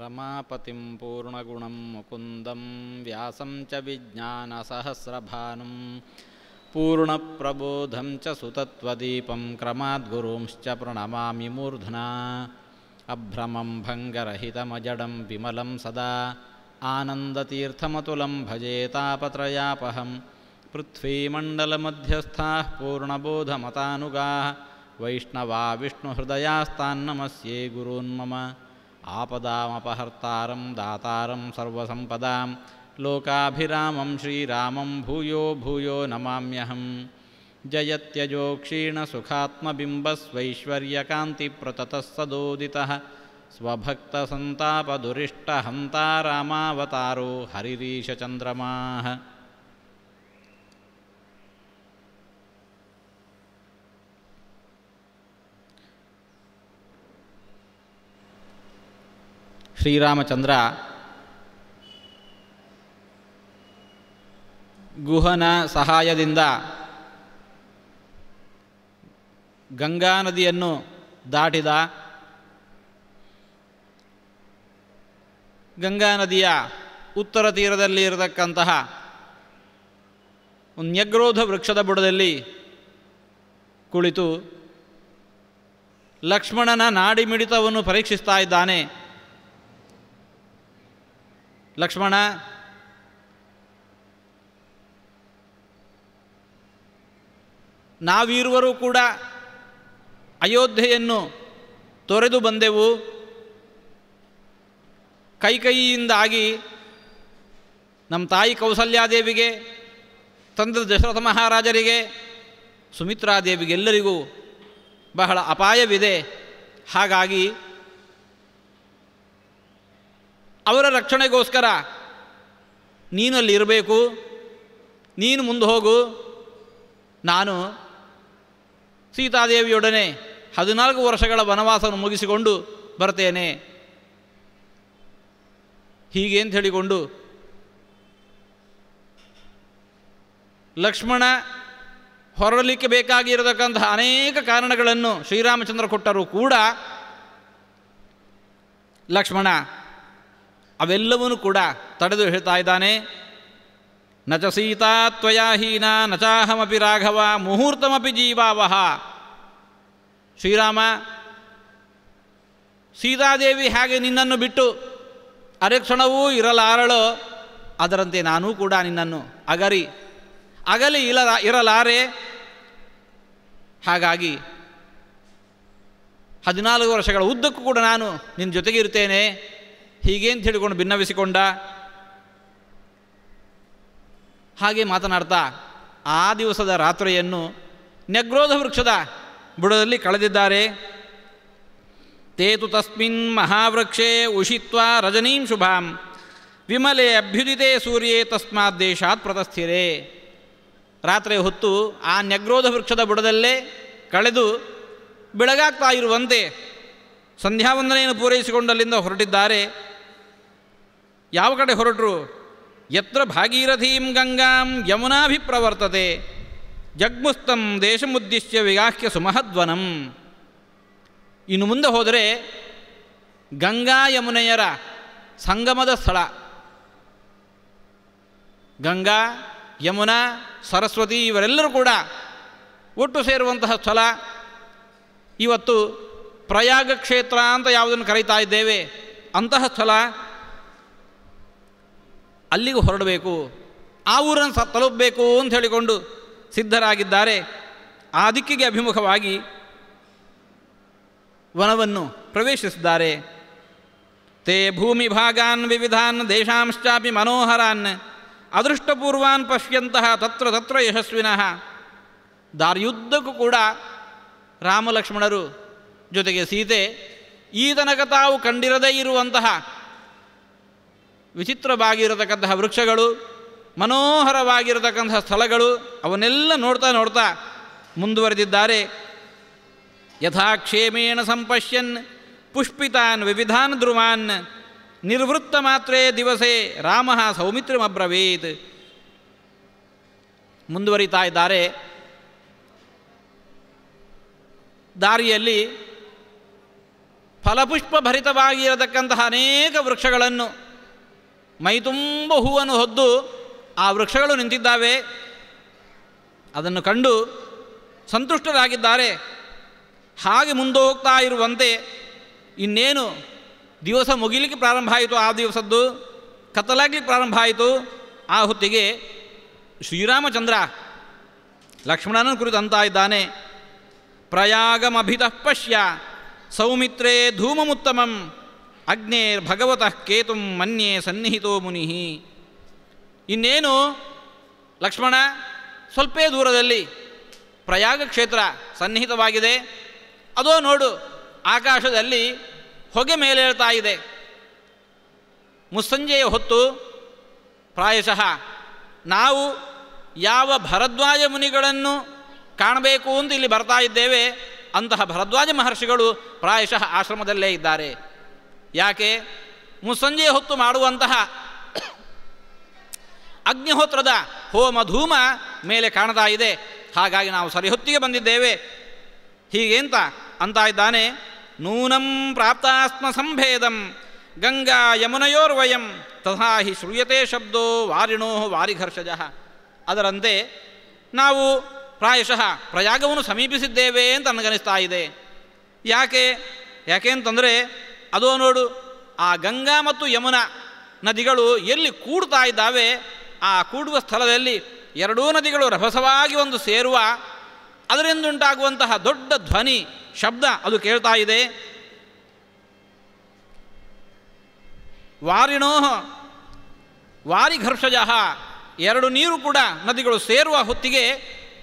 ರಮಾಪತಿಂ ಪೂರ್ಣಗುಣಂ ಮುಕುಂದಂ ವ್ಯಾಸಂ ಚ ವಿಜ್ಞಾನಸಹಸ್ರಭಾನುಂ ಪೂರ್ಣಪ್ರಬೋಧಂ ಚ ಸುತತ್ವದೀಪಂ ಕ್ರಮಾದ್ಗುರುಂಶ್ಚ ಪ್ರಣಮಾಮಿ ಮೂರ್ಧನಾ ಅಭ್ರಮಂ ಭಂಗರಹಿತಮಜಡಂ ವಿಮಲಂ ಸದಾ ಆನಂದತೀರ್ಥಮತುಲಂ ಭಜೆ ತಾಪತ್ರಯಾಪಹಂ ಪೃಥ್ವೀಮಂಡಲಮಧ್ಯಸ್ಥಾಃ ಪೂರ್ಣಬೋಧಮತಾನುಗಾಃ ವೈಷ್ಣವಾ ವಿಷ್ಣುಹೃದಯಾಸ್ತಾನ್ನಮಸ್ಯೆ ಗುರೂನ್ಮಮ ಆಪದಾಮಪಹರ್ತಾರಂ ದಾತಾರಂ ಸರ್ವಸಂಪದಾಂ ಲೋಕಾಭಿರಾಮಂ ಶ್ರೀರಾಮಂ ಭೂಯೋ ಭೂಯೋ ನಮಾಮ್ಯಹಂ ಜಯತ್ಯಜೋ ಕ್ಷೀಣಸುಖಾತ್ಮಬಿಂಬಸ್ವೈಶ್ವರ್ಯಕಾಂತಿಪ್ರತತಃ ಸದೋದಿತಃ ಸ್ವಭಕ್ತಸಂತಾಪದುರಿಷ್ಟಹಂತಾ ರಾಮಾವತಾರೋ ಹರಿರೀಶಚಂದ್ರಮಾಃ ಶ್ರೀರಾಮಚಂದ್ರ ಗುಹನ ಸಹಾಯದಿಂದ ಗಂಗಾ ನದಿಯನ್ನು ದಾಟಿದ. ಗಂಗಾ ನದಿಯ ಉತ್ತರ ತೀರದಲ್ಲಿ ಇರತಕ್ಕಂತಹ ನ್ಯಗ್ರೋಧ ವೃಕ್ಷದ ಬುಡದಲ್ಲಿ ಕುಳಿತು ಲಕ್ಷ್ಮಣನ ನಾಡಿಮಿಡಿತವನ್ನು ಪರೀಕ್ಷಿಸ್ತಾ ಇದ್ದಾನೆ. ಲಕ್ಷ್ಮಣ, ನಾವಿರುವರು ಕೂಡ ಅಯೋಧ್ಯೆಯನ್ನು ತೊರೆದು ಬಂದೆವು. ಕೈಕೈಯಿಂದಾಗಿ ನಮ್ಮ ತಾಯಿ ಕೌಸಲ್ಯಾದೇವಿಗೆ, ತಂದೆ ದಶರಥ ಮಹಾರಾಜರಿಗೆ, ಸುಮಿತ್ರಾದೇವಿಗೆಲ್ಲರಿಗೂ ಬಹಳ ಅಪಾಯವಿದೆ. ಹಾಗಾಗಿ ಅವರ ರಕ್ಷಣೆಗೋಸ್ಕರ ನೀನಲ್ಲಿ ಇರಬೇಕು, ನೀನು ಮುಂದೆ ಹೋಗು, ನಾನು ಸೀತಾದೇವಿಯೊಡನೆ 14 ವರ್ಷಗಳ ವನವಾಸವನ್ನು ಮುಗಿಸಿಕೊಂಡು ಬರ್ತೇನೆ. ಹೀಗೆ ಅಂತ ಹೇಳಿಕೊಂಡು ಲಕ್ಷ್ಮಣ ಹೊರಡಲಿಕ್ಕೆ ಬೇಕಾಗಿರತಕ್ಕಂತಹ ಅನೇಕ ಕಾರಣಗಳನ್ನು ಶ್ರೀರಾಮಚಂದ್ರ ಕೊಟ್ಟರೂ ಕೂಡ ಲಕ್ಷ್ಮಣ ಅವೆಲ್ಲವನ್ನೂ ಕೂಡ ತಡೆದು ಹೇಳ್ತಾ ಇದ್ದಾನೆ. ನ ಚ ಸೀತಾ ತ್ವಯಾ ಹೀನಾ ನ ಚಾಹಮಪಿ ರಾಘವ ಮುಹೂರ್ತಮಪಿ ಜೀವಾವಹ. ಶ್ರೀರಾಮ, ಸೀತಾದೇವಿ ಹಾಗೆ ನಿನ್ನನ್ನು ಬಿಟ್ಟು ಅರೆಕ್ಷಣವೂ ಇರಲಾರಳೋ ಅದರಂತೆ ನಾನೂ ಕೂಡ ನಿನ್ನನ್ನು ಅಗಲಿ ಇರಲಾರೆ. ಹಾಗಾಗಿ 14 ವರ್ಷಗಳ ಉದ್ದಕ್ಕೂ ಕೂಡ ನಾನು ನಿನ್ನ ಜೊತೆಗೆ ಇರ್ತೇನೆ. ಹೀಗೆ ಅಂತ ಹೇಳಿಕೊಂಡು ಭಿನ್ನವಿಸಿಕೊಂಡ. ಹಾಗೆ ಮಾತನಾಡ್ತಾ ಆ ದಿವಸದ ರಾತ್ರಿಯನ್ನು ನ್ಯಗ್ರೋಧ ವೃಕ್ಷದ ಬುಡದಲ್ಲಿ ಕಳೆದಿದ್ದಾರೆ. ತೇತು ತಸ್ಮಿನ್ ಮಹಾವೃಕ್ಷೇ ಉಷಿತ್ವಾ ರಜನೀಂ ಶುಭಾಂ ವಿಮಲೆ ಅಭ್ಯುದಿತೆ ಸೂರ್ಯೇ ತಸ್ಮಾತ್ ದೇಶಾತ್ ಪ್ರತಸ್ಥಿರೇ. ರಾತ್ರಿ ಹೊತ್ತು ಆ ನ್ಯಗ್ರೋಧ ವೃಕ್ಷದ ಬುಡದಲ್ಲೇ ಕಳೆದು ಬೆಳಗಾಗ್ತಾ ಇರುವಂತೆ ಸಂಧ್ಯಾವಂದನೆಯನ್ನು ಪೂರೈಸಿಕೊಂಡು ಅಲ್ಲಿಂದ ಹೊರಟಿದ್ದಾರೆ. ಯಾವ ಕಡೆ ಹೊರಟರು? ಯತ್ರ ಭಾಗೀರಥೀಂ ಗಂಗಾಂ ಯಮುನಾಭಿಪ್ರವರ್ತತೆ ಜಗ್ಮುಸ್ತಂ ದೇಶಮುದ್ದಿಶ್ಯ ವಿಗಾಹ್ಯ ಸುಮಹದ್ವನಂ. ಇನ್ನು ಮುಂದೆ ಹೋದರೆ ಗಂಗಾ ಯಮುನೆಯರ ಸಂಗಮದ ಸ್ಥಳ. ಗಂಗಾ, ಯಮುನಾ, ಸರಸ್ವತಿ ಇವರೆಲ್ಲರೂ ಕೂಡ ಒಟ್ಟು ಸೇರುವಂತಹ ಸ್ಥಳ. ಇವತ್ತು ಪ್ರಯಾಗ ಕ್ಷೇತ್ರ ಅಂತ ಯಾವುದನ್ನು ಕರೀತಾ ಇದ್ದೇವೆ, ಅಂತಹ ಸ್ಥಳ. ಅಲ್ಲಿಗೂ ಹೊರಡಬೇಕು, ಆ ಊರನ್ನು ತಲುಪಬೇಕು ಅಂತ ಹೇಳಿಕೊಂಡು ಸಿದ್ಧರಾಗಿದ್ದಾರೆ. ಆ ದಿಕ್ಕಿಗೆ ಅಭಿಮುಖವಾಗಿ ವನವನ್ನು ಪ್ರವೇಶಿಸಿದ್ದಾರೆ. ತೇ ಭೂಮಿ ಭಾಗಾನ್ ವಿವಿಧಾನ್ ದೇಶಾಂಶ್ಚಾಪಿ ಮನೋಹರಾನ್ ಅದೃಷ್ಟಪೂರ್ವಾನ್ ಪಶ್ಯಂತಹ ತತ್ರ ತತ್ರ ಯಶಸ್ವಿನಃ. ದಾರಿಯುದ್ದಕ್ಕೂ ಕೂಡ ರಾಮಲಕ್ಷ್ಮಣರು ಜೊತೆಗೆ ಸೀತೆ ಈ ತನಕ ತಾವು ಕಂಡಿರದೇ ಇರುವಂತಹ ವಿಚಿತ್ರವಾಗಿರತಕ್ಕಂತಹ ವೃಕ್ಷಗಳು, ಮನೋಹರವಾಗಿರತಕ್ಕಂತಹ ಸ್ಥಳಗಳು, ಅವನ್ನೆಲ್ಲ ನೋಡ್ತಾ ನೋಡ್ತಾ ಮುಂದುವರೆದಿದ್ದಾರೆ. ಯಥಾಕ್ಷೇಮೇಣ ಸಂಪಶ್ಯನ್ ಪುಷ್ಪಿತಾನ್ ವಿವಿಧಾನ್ ಧ್ರುವಾನ್ ನಿರ್ವೃತ್ತ ಮಾತ್ರೇ ದಿವಸೇ ರಾಮ ಸೌಮಿತ್ರ್ಯಮಬ್ರವೀತ್. ಮುಂದುವರಿತಾ ಇದ್ದಾರೆ. ದಾರಿಯಲ್ಲಿ ಫಲಪುಷ್ಪ ಭರಿತವಾಗಿರತಕ್ಕಂತಹ ಅನೇಕ ವೃಕ್ಷಗಳನ್ನು, ಮೈತುಂಬ ಹೂವನ್ನು ಹೊದ್ದು ಆ ವೃಕ್ಷಗಳು ನಿಂತಿದ್ದಾವೆ. ಅದನ್ನು ಕಂಡು ಸಂತುಷ್ಟರಾಗಿದ್ದಾರೆ. ಹಾಗೆ ಮುಂದೆ ಹೋಗ್ತಾ ಇರುವಂತೆ ಇನ್ನೇನು ದಿವಸ ಮುಗಿಲಿಕ್ಕೆ ಪ್ರಾರಂಭ ಆಯಿತು. ಆ ದಿವಸದ್ದು ಕತ್ತಲಾಗಲಿಕ್ಕೆ ಪ್ರಾರಂಭ ಆಯಿತು. ಆ ಹೊತ್ತಿಗೆ ಶ್ರೀರಾಮಚಂದ್ರ ಲಕ್ಷ್ಮಣನ ಕುರಿತು ಅಂತ ಇದ್ದಾನೆ, ಪ್ರಯಾಗಮಭಿತಃ ಪಶ್ಯ ಸೌಮಿತ್ರೇ ಧೂಮಮುತ್ತಮಂ ಅಗ್ನೇರ್ ಭಗವತಃ ಕೇತುಂ ಮನ್ಯೇ ಸನ್ನಿಹಿತೋ ಮುನಿ. ಇನ್ನೇನು ಲಕ್ಷ್ಮಣ, ಸ್ವಲ್ಪೇ ದೂರದಲ್ಲಿ ಪ್ರಯಾಗ ಕ್ಷೇತ್ರ ಸನ್ನಿಹಿತವಾಗಿದೆ. ಅದೋ ನೋಡು, ಆಕಾಶದಲ್ಲಿ ಹೊಗೆ ಮೇಲೇಳ್ತಾ ಇದೆ. ಮುಸ್ಸಂಜೆಯ ಹೊತ್ತು ಪ್ರಾಯಶಃ ನಾವು ಯಾವ ಭರದ್ವಾಜ ಮುನಿಗಳನ್ನು ಕಾಣಬೇಕು ಅಂತ ಇಲ್ಲಿ ಬರ್ತಾ ಇದ್ದೇವೆ, ಅಂತಹ ಭರದ್ವಾಜ ಮಹರ್ಷಿಗಳು ಪ್ರಾಯಶಃ ಆಶ್ರಮದಲ್ಲೇ ಇದ್ದಾರೆ. ಯಾಕೆ? ಮುಸ್ಸಂಜೆಯ ಹೊತ್ತು ಮಾಡುವಂತಹ ಅಗ್ನಿಹೋತ್ರದ ಹೋಮ ಧೂಮ ಮೇಲೆ ಕಾಣ್ತಾ ಇದೆ. ಹಾಗಾಗಿ ನಾವು ಸರಿಹೊತ್ತಿಗೆ ಬಂದಿದ್ದೇವೆ. ಹೀಗೆ ಅಂತ ಇದ್ದಾನೆ. ನೂನಂ ಪ್ರಾಪ್ತಾಸ್ಮ ಸಂಭೇದಂ ಗಂಗಾ ಯಮುನಯೋರ್ವಯಂ ತಥಾ ಹಿ ಶ್ರೂಯತೆ ಶಬ್ದೋ ವಾರಿಣೋ ವಾರಿಘರ್ಷಜ. ಅದರಂತೆ ನಾವು ಪ್ರಾಯಶಃ ಪ್ರಯಾಗವನ್ನು ಸಮೀಪಿಸಿದ್ದೇವೆ ಅಂತ ನನಗನಿಸ್ತಾ ಇದೆ. ಯಾಕೆ ಅಂತಂದರೆ ಅದೋ ನೋಡು, ಆ ಗಂಗಾ ಮತ್ತು ಯಮುನಾ ನದಿಗಳು ಎಲ್ಲಿ ಕೂಡ್ತಾ ಇದ್ದಾವೆ, ಆ ಕೂಡುವ ಸ್ಥಳದಲ್ಲಿ ಎರಡೂ ನದಿಗಳು ರಭಸವಾಗಿ ಒಂದು ಸೇರುವ ಅದರಿಂದುಂಟಾಗುವಂತಹ ದೊಡ್ಡ ಧ್ವನಿ ಶಬ್ದ ಅದು ಕೇಳ್ತಾ ಇದೆ. ವಾರಿಣೋ ವಾರಿಘರ್ಷಜ, ಎರಡು ನೀರು ಕೂಡ ನದಿಗಳು ಸೇರುವ ಹೊತ್ತಿಗೆ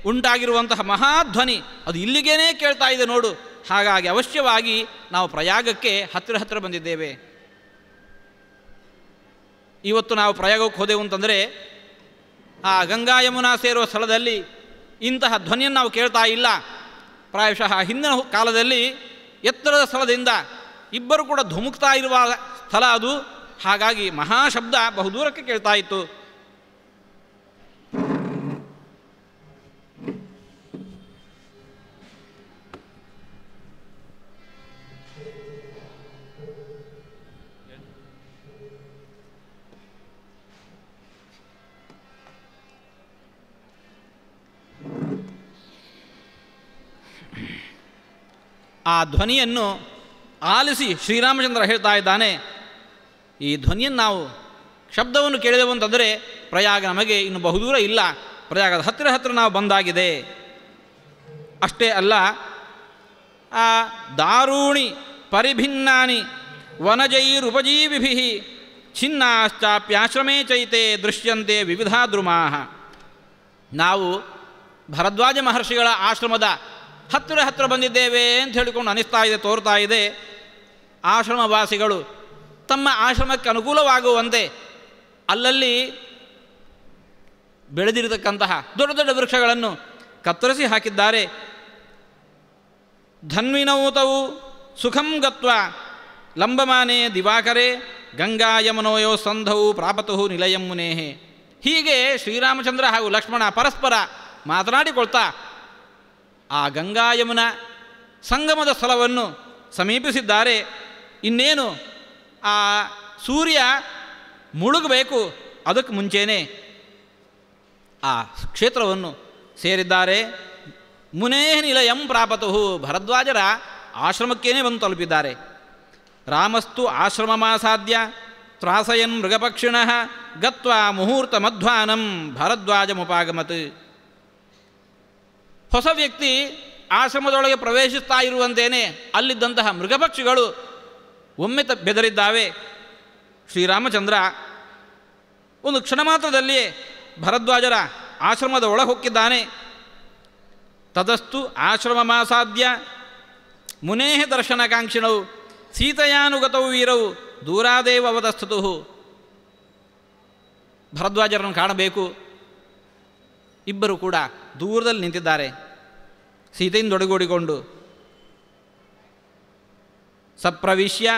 ಉಂಟಾಗಿರುವಂತಹ ಮಹಾಧ್ವನಿ ಅದು ಇಲ್ಲಿಗೇನೇ ಕೇಳ್ತಾ ಇದೆ ನೋಡು. ಹಾಗಾಗಿ ಅವಶ್ಯವಾಗಿ ನಾವು ಪ್ರಯಾಗಕ್ಕೆ ಹತ್ತಿರ ಬಂದಿದ್ದೇವೆ. ಇವತ್ತು ನಾವು ಪ್ರಯಾಗಕ್ಕೆ ಹೋದೆವು ಅಂತಂದರೆ ಆ ಗಂಗಾ ಯಮುನಾ ಸೇರುವ ಸ್ಥಳದಲ್ಲಿ ಇಂತಹ ಧ್ವನಿಯನ್ನು ನಾವು ಕೇಳ್ತಾ ಇಲ್ಲ. ಪ್ರಾಯಶಃ ಹಿಂದಿನ ಕಾಲದಲ್ಲಿ ಎತ್ತರದ ಸ್ಥಳದಿಂದ ಇಬ್ಬರು ಕೂಡ ಧುಮುಕ್ತಾ ಇರುವ ಸ್ಥಳ ಅದು. ಹಾಗಾಗಿ ಮಹಾಶಬ್ದ ಬಹುದೂರಕ್ಕೆ ಕೇಳ್ತಾ ಇತ್ತು. ಆ ಧ್ವನಿಯನ್ನು ಆಲಿಸಿ ಶ್ರೀರಾಮಚಂದ್ರ ಹೇಳ್ತಾ ಇದ್ದಾನೆ, ಈ ಧ್ವನಿಯನ್ನು ನಾವು ಶಬ್ದವನ್ನು ಕೇಳಿದೆವು ಅಂತಂದರೆ ಪ್ರಯಾಗ ನಮಗೆ ಇನ್ನು ಬಹುದೂರ ಇಲ್ಲ, ಪ್ರಯಾಗದ ಹತ್ತಿರ ನಾವು ಬಂದಾಗಿದೆ. ಅಷ್ಟೇ ಅಲ್ಲ, ಆ ದಾರೂಣಿ ಪರಿಭಿನ್ನಾನಿ ವನಜೈರುಪಜೀವಿಭಿ ಛಿನ್ನಾಶ್ಚಾಪ್ಯಾಶ್ರಮೇ ಚೈತೆ ದೃಶ್ಯಂತೆ ವಿವಿಧಾ ದ್ರುಮಾಃ. ನಾವು ಭರದ್ವಾಜ ಮಹರ್ಷಿಗಳ ಆಶ್ರಮದ ಹತ್ತಿರ ಬಂದಿದ್ದೇವೆ ಅಂತ ಹೇಳಿಕೊಂಡು ಅನಿಸ್ತಾ ಇದೆ, ತೋರ್ತಾ ಇದೆ. ಆಶ್ರಮವಾಸಿಗಳು ತಮ್ಮ ಆಶ್ರಮಕ್ಕೆ ಅನುಕೂಲವಾಗುವಂತೆ ಅಲ್ಲಲ್ಲಿ ಬೆಳೆದಿರತಕ್ಕಂತಹ ದೊಡ್ಡ ವೃಕ್ಷಗಳನ್ನು ಕತ್ತರಿಸಿ ಹಾಕಿದ್ದಾರೆ. ಧನ್ವಿನೌತವು ಸುಖಂ ಗತ್ವ ಲಂಬಮಾನೆ ದಿವಾಕರೆ ಗಂಗಾ ಯಮುನೋಯೋ ಸಂಧವು ಪ್ರಾಪತು ನಿಲಯಂ ಮುನೇಹೆ. ಹೀಗೆ ಶ್ರೀರಾಮಚಂದ್ರ ಹಾಗೂ ಲಕ್ಷ್ಮಣ ಪರಸ್ಪರ ಮಾತನಾಡಿಕೊಳ್ತಾ ಆ ಗಂಗಾ ಯಮುನಾ ಸಂಗಮದ ಸ್ಥಳವನ್ನು ಸಮೀಪಿಸಿದ್ದಾರೆ. ಇನ್ನೇನು ಆ ಸೂರ್ಯ ಮುಳುಗಬೇಕು, ಅದಕ್ಕೆ ಮುಂಚೆನೇ ಆ ಕ್ಷೇತ್ರವನ್ನು ಸೇರಿದ್ದಾರೆ. ಮುನೇ ನಿಲಯಂ ಪ್ರಾಪತು, ಭರದ್ವಾಜರ ಆಶ್ರಮಕ್ಕೇನೆ ಬಂದು ತಲುಪಿದ್ದಾರೆ. ರಾಮಸ್ತು ಆಶ್ರಮಮಾಸಾದ್ಯ ತ್ರಾಸಯನ್ ಮೃಗಪಕ್ಷಿಣಃ ಗತ್ವಾ ಮುಹೂರ್ತ ಮಧ್ವಾನಂ ಭರದ್ವಾಜಮುಪಾಗಮತ್. ಹೊಸ ವ್ಯಕ್ತಿ ಆಶ್ರಮದೊಳಗೆ ಪ್ರವೇಶಿಸ್ತಾ ಇರುವಂತೇನೆ ಅಲ್ಲಿದ್ದಂತಹ ಮೃಗಪಕ್ಷಿಗಳು ಒಮ್ಮೆ ಬೆದರಿದ್ದಾವೆ. ಶ್ರೀರಾಮಚಂದ್ರ ಒಂದು ಕ್ಷಣ ಮಾತ್ರದಲ್ಲಿಯೇ ಭರದ್ವಾಜರ ಆಶ್ರಮದ ಒಳಗೆ ಹೊಕ್ಕಿದ್ದಾನೆ. ತದಸ್ತು ಆಶ್ರಮಮಾಸಾದ್ಯ ಮುನೇ ದರ್ಶನಕಾಂಕ್ಷಿಣವು ಸೀತೆಯಾನುಗತವು ವೀರವು ದೂರಾದೇವ ಅವತಸ್ಥತು. ಭರದ್ವಾಜರನ್ನು ಕಾಣಬೇಕು. ಇಬ್ಬರು ಕೂಡ ದೂರದಲ್ಲಿ ನಿಂತಿದ್ದಾರೆ ಸೀತೆಯಿಂದೊಡಗೂಡಿಕೊಂಡು. ಸಪ್ರವಿಶ್ಯ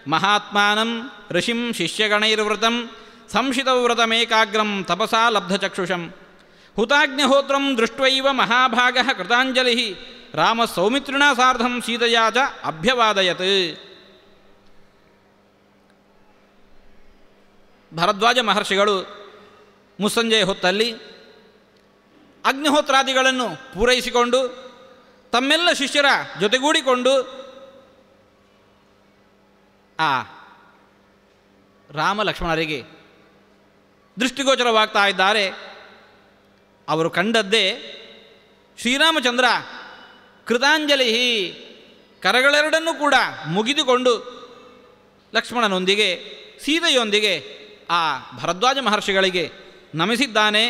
ಮಹಾತ್ಮಾನಂ ಋಷಿಂ ಶಿಷ್ಯಗಣೈರ್ವೃತಂ ಸಂಶಿತವ್ರತಮೇಕಾಗ್ರಂ ತಪಸಾ ಲಬ್ಧಚಕ್ಷುಷಂ ಹುತಾಗ್ನಿಹೋತ್ರಂ ದೃಷ್ಟ್ವೈವ ಮಹಾಭಾಗಃ ಕೃತಾಂಜಲಿ ರಾಮ ಸೌಮಿತ್ರಿಣಾ ಸಾರ್ಧಂ ಸೀತೆಯಾ ಚ ಅಭ್ಯವಾದಯತ್. ಭರದ್ವಾಜ ಮಹರ್ಷಿಗಳು ಮುಸ್ಸಂಜೆಯ ಹೊತ್ತಲ್ಲಿ ಅಗ್ನಿಹೋತ್ರಾದಿಗಳನ್ನು ಪೂರೈಸಿಕೊಂಡು ತಮ್ಮೆಲ್ಲ ಶಿಷ್ಯರ ಜೊತೆಗೂಡಿಕೊಂಡು ಆ ರಾಮ ಲಕ್ಷ್ಮಣರಿಗೆ ದೃಷ್ಟಿಗೋಚರವಾಗ್ತಾ ಇದ್ದಾರೆ. ಅವರು ಕಂಡದ್ದೇ ಶ್ರೀರಾಮಚಂದ್ರ ಕೃತಾಂಜಲಿ ಕರಗಳೆರಡನ್ನೂ ಕೂಡ ಮುಗಿದುಕೊಂಡು ಲಕ್ಷ್ಮಣನೊಂದಿಗೆ ಸೀತೆಯೊಂದಿಗೆ ಆ ಭರದ್ವಾಜ ಮಹರ್ಷಿಗಳಿಗೆ ನಮಿಸಿದ್ದಾನೆ.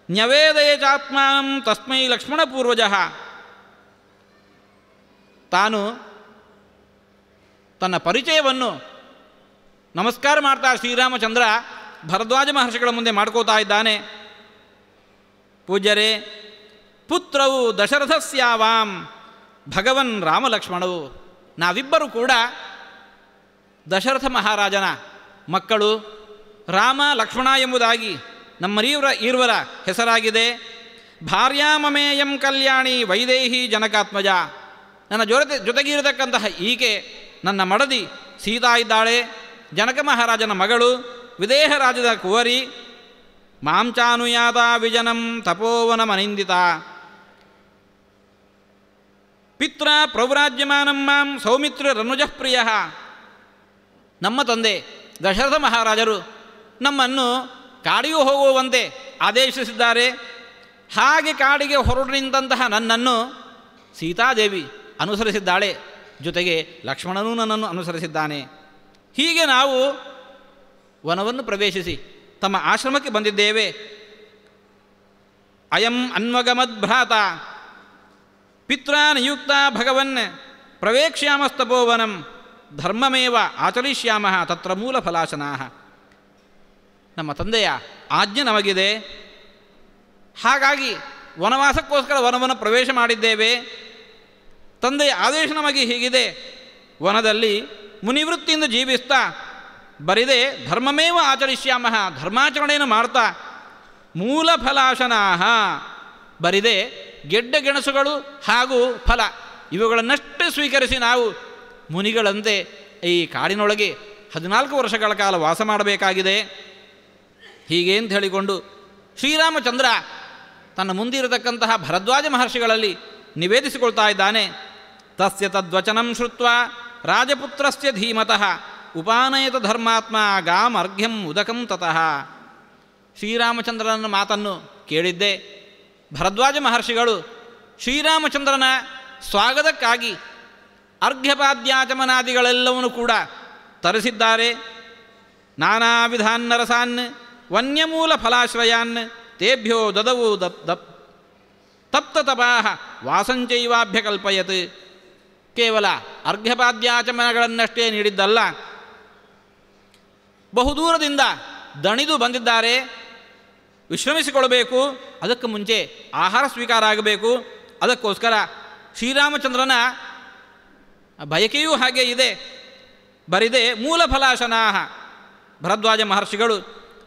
ನ್ಯವೇದಯ ಚಾತ್ಮಾನಂ ತಸ್ಮೈ ಲಕ್ಷ್ಮಣ ಪೂರ್ವಜ. ತಾನು ತನ್ನ ಪರಿಚಯವನ್ನು ನಮಸ್ಕಾರ ಮಾಡ್ತಾ ಶ್ರೀರಾಮಚಂದ್ರ ಭರದ್ವಾಜ ಮಹರ್ಷಿಗಳ ಮುಂದೆ ಮಾಡ್ಕೋತಾ ಇದ್ದಾನೆ. ಪೂಜ್ಯರೇ, ಪುತ್ರವು ದಶರಥಸ್ಯಾವಾಂ ಭಗವನ್ ರಾಮಲಕ್ಷ್ಮಣವು. ನಾವಿಬ್ಬರೂ ಕೂಡ ದಶರಥ ಮಹಾರಾಜನ ಮಕ್ಕಳು. ರಾಮ ಲಕ್ಷ್ಮಣ ಎಂಬುದಾಗಿ ನಮ್ಮರೀವರ ಹೆಸರಾಗಿದೆ. ಭಾರ್ಯಾಮಮೇಯಂ ಕಲ್ಯಾಣಿ ವೈದೇಹಿ ಜನಕಾತ್ಮಜ. ನನ್ನ ಜೊತೆಗಿರತಕ್ಕಂತಹ ಈಕೆ ನನ್ನ ಮಡದಿ ಸೀತಾ ಇದ್ದಾಳೆ, ಜನಕ ಮಹಾರಾಜನ ಮಗಳು, ವಿದೇಹ ರಾಜ್ಯದ ಕುವರಿ. ಮಾಂಚಾನುಯಾತ ವಿಜನಂ ತಪೋವನ ಮನಿಂದಿತ. ಪಿತ್ರ ಪ್ರವ್ರಾಜ್ಯಮಾನಂ ಮಾಂ ಸೌಮಿತ್ರರನುಜಃ ಪ್ರಿಯ. ನಮ್ಮ ತಂದೆ ದಶರಥ ಮಹಾರಾಜರು ನಮ್ಮನ್ನು ಕಾಡಿಗೆ ಹೋಗುವಂತೆ ಆದೇಶಿಸಿದ್ದಾರೆ. ಹಾಗೆ ಕಾಡಿಗೆ ಹೊರಟು ನಿಂತಹ ನನ್ನನ್ನು ಸೀತಾದೇವಿ ಅನುಸರಿಸಿದ್ದಾಳೆ, ಜೊತೆಗೆ ಲಕ್ಷ್ಮಣನೂ ನನ್ನನ್ನು ಅನುಸರಿಸಿದ್ದಾನೆ. ಹೀಗೆ ನಾವು ವನವನ್ನು ಪ್ರವೇಶಿಸಿ ತಮ್ಮ ಆಶ್ರಮಕ್ಕೆ ಬಂದಿದ್ದೇವೆ. ಅಯಂ ಅನ್ವಗಮದ್ಭ್ರಾತ ಪಿತ್ರ ನಿಯುಕ್ತ ಭಗವನ್ ಪ್ರವೇಕ್ಷ್ಯಾಮಸ್ತಪೋವನಂ ಧರ್ಮಮೇವ ಆಚರಿಷ್ಯಾಮ ತತ್ರ ಮೂಲ ಫಲಾಶನಾ. ನಮ್ಮ ತಂದೆಯ ಆಜ್ಞೆ ನಮಗಿದೆ, ಹಾಗಾಗಿ ವನವಾಸಕ್ಕೋಸ್ಕರ ವನವನ್ನು ಪ್ರವೇಶ ಮಾಡಿದ್ದೇವೆ. ತಂದೆಯ ಆದೇಶ ನಮಗೆ ಹೀಗಿದೆ, ವನದಲ್ಲಿ ಮುನಿವೃತ್ತಿಯಿಂದ ಜೀವಿಸ್ತಾ ಬರಿದೆ ಧರ್ಮಮೇವ ಆಚರಿಷ್ಯಾಮ, ಧರ್ಮಾಚರಣೆಯನ್ನು ಮಾಡ್ತಾ ಮೂಲ ಫಲಾಶನಾಹ, ಬರಿದೆ ಗೆಡ್ಡೆ ಗೆಣಸುಗಳು ಹಾಗೂ ಫಲ ಇವುಗಳನ್ನಷ್ಟೇ ಸ್ವೀಕರಿಸಿ ನಾವು ಮುನಿಗಳಂತೆ ಈ ಕಾಡಿನೊಳಗೆ 14 ವರ್ಷಗಳ ಕಾಲ ವಾಸ ಮಾಡಬೇಕಾಗಿದೆ. ಹೀಗೆ ಅಂತ ಹೇಳಿಕೊಂಡು ಶ್ರೀರಾಮಚಂದ್ರ ತನ್ನ ಮುಂದಿರತಕ್ಕಂತಹ ಭರದ್ವಾಜ ಮಹರ್ಷಿಗಳಲ್ಲಿ ನಿವೇದಿಸಿಕೊಳ್ತಾ ಇದ್ದಾನೆ. ತಸ್ಯ ತದ್ವಚನಂ ಶ್ರುತ್ವಾ ರಾಜಪುತ್ರಸ್ಯ ಧೀಮತಃ ಉಪಾನಯತ ಧರ್ಮಾತ್ಮ ಗಾಮರ್ಘ್ಯಂ ಉದಕಂ ತತಃ. ಶ್ರೀರಾಮಚಂದ್ರನ ಮಾತನ್ನು ಕೇಳಿದ್ದೆ. ಭರದ್ವಾಜ ಮಹರ್ಷಿಗಳು ಶ್ರೀರಾಮಚಂದ್ರನ ಸ್ವಾಗತಕ್ಕಾಗಿ ಅರ್ಘ್ಯಪಾದ್ಯಾಚಮನಾದಿಗಳೆಲ್ಲವನ್ನೂ ಕೂಡ ತರಿಸಿದ್ದಾರೆ. ನಾನಾ ವಿಧಾನ್ನ ರಸಾನ್ ವನ್ಯಮೂಲ ಫಲಾಶ್ರಯಾನ್ ತೇಭ್ಯೋ ದದವು ತಪ್ತತಪಾಹ ವಾಸಂಚೈವಾಭ್ಯಕಲ್ಪಯತ್. ಕೇವಲ ಅರ್ಘ್ಯಪಾದ್ಯಾಚಮನಗಳನ್ನಷ್ಟೇ ನೀಡಿದ್ದಲ್ಲ, ಬಹುದೂರದಿಂದ ದಣಿದು ಬಂದಿದ್ದಾರೆ, ವಿಶ್ರಮಿಸಿಕೊಳ್ಳಬೇಕು, ಅದಕ್ಕೆ ಮುಂಚೆ ಆಹಾರ ಸ್ವೀಕಾರ ಆಗಬೇಕು. ಅದಕ್ಕೋಸ್ಕರ ಶ್ರೀರಾಮಚಂದ್ರನ ಬಯಕೆಯೂ ಹಾಗೆ ಇದೆ. ಬರಿದೆ ಮೂಲ ಫಲಾಶನಾಹ. ಭರದ್ವಾಜ ಮಹರ್ಷಿಗಳು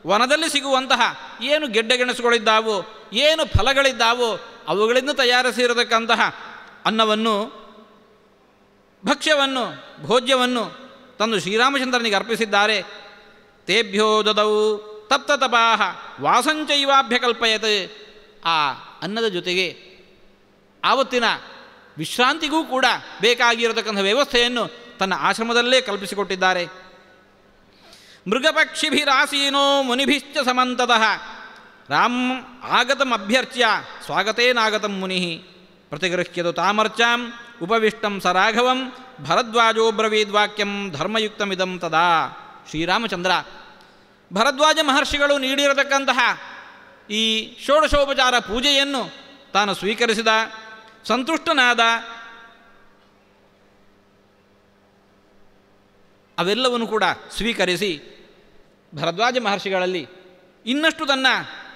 ವನದಲ್ಲಿ ಸಿಗುವಂತಹ ಏನು ಗೆಡ್ಡೆಗೆಣಸುಗಳಿದ್ದಾವೋ, ಏನು ಫಲಗಳಿದ್ದಾವೋ ಅವುಗಳಿಂದ ತಯಾರಿಸಿರತಕ್ಕಂತಹ ಅನ್ನವನ್ನು, ಭಕ್ಷ್ಯವನ್ನು, ಭೋಜ್ಯವನ್ನು ತಂದು ಶ್ರೀರಾಮಚಂದ್ರನಿಗೆ ಅರ್ಪಿಸಿದ್ದಾರೆ. ತೇಭ್ಯೋ ದದವು ತಪ್ತತಪಾಹ ವಾಸಂಚೈವಾಭ್ಯಕಲ್ಪಯತ್. ಆ ಅನ್ನದ ಜೊತೆಗೆ ಆವತ್ತಿನ ವಿಶ್ರಾಂತಿಗೂ ಕೂಡ ಬೇಕಾಗಿರತಕ್ಕಂಥ ವ್ಯವಸ್ಥೆಯನ್ನು ತನ್ನ ಆಶ್ರಮದಲ್ಲೇ ಕಲ್ಪಿಸಿಕೊಟ್ಟಿದ್ದಾರೆ. ಮೃಗಪಕ್ಷಿಭಿರಾಸೀನೋ ಮುನಿಭಿಶ್ಚ ಸಮಂತತಃ ರಾಮ್ ಆಗತಮಭ್ಯರ್ಚ್ಯ ಸ್ವಾಗತೇನಾಗತಂ ಮುನಿ ಪ್ರತಿಗೃಹ್ಯದು ತಾಮರ್ಚಾಂ ಉಪವಿಷ್ಟಂ ಸ ರಾಘವಂ ಭರದ್ವಾಜೋ ಬ್ರವೀದ್ವಾಕ್ಯಂ ಧರ್ಮಯುಕ್ತಮಿದಂ ತದಾ. ಶ್ರೀರಾಮಚಂದ್ರ ಭರದ್ವಾಜ ಮಹರ್ಷಿಗಳು ನೀಡಿರತಕ್ಕಂತಹ ಈ ಷೋಡಶೋಪಚಾರ ಪೂಜೆಯನ್ನು ತಾನು ಸ್ವೀಕರಿಸಿದ, ಸಂತುಷ್ಟನಾದ. ಅವೆಲ್ಲವನ್ನು ಕೂಡ ಸ್ವೀಕರಿಸಿ ಭರದ್ವಾಜ ಮಹರ್ಷಿಗಳಲ್ಲಿ ಇನ್ನಷ್ಟು ತನ್ನ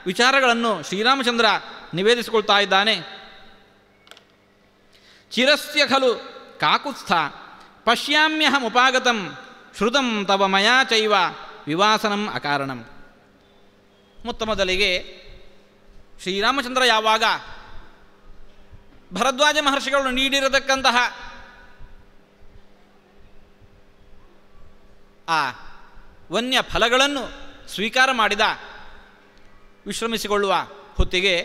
ವಿಚಾರಗಳನ್ನು ಶ್ರೀರಾಮಚಂದ್ರ ನಿವೇದಿಸಿಕೊಳ್ತಾ ಇದ್ದಾನೆ. ಚಿರಸ್ಯ ಖಲು ಕಾಕುತ್ಸ್ಥ ಪಶ್ಯಾಮ್ಯಹಮುಪಾಗತಂ ಶ್ರುತಂ ತವ ಮಯಾ ಚೈವ ವಿವಾಸನಂ ಅಕಾರಣಂ. ಮೊದಲಿಗೆ ಶ್ರೀರಾಮಚಂದ್ರ ಯಾವಾಗ ಭರದ್ವಾಜ ಮಹರ್ಷಿಗಳು ನೀಡಿರತಕ್ಕಂತಹ ಆ ವನ್ಯ ಫಲಗಳನ್ನು ಸ್ವೀಕಾರ ಮಾಡಿದ. ವಿಶ್ರಮಿಸಿಕೊಳ್ಳುವ ಹೊತ್ತಿಗೆ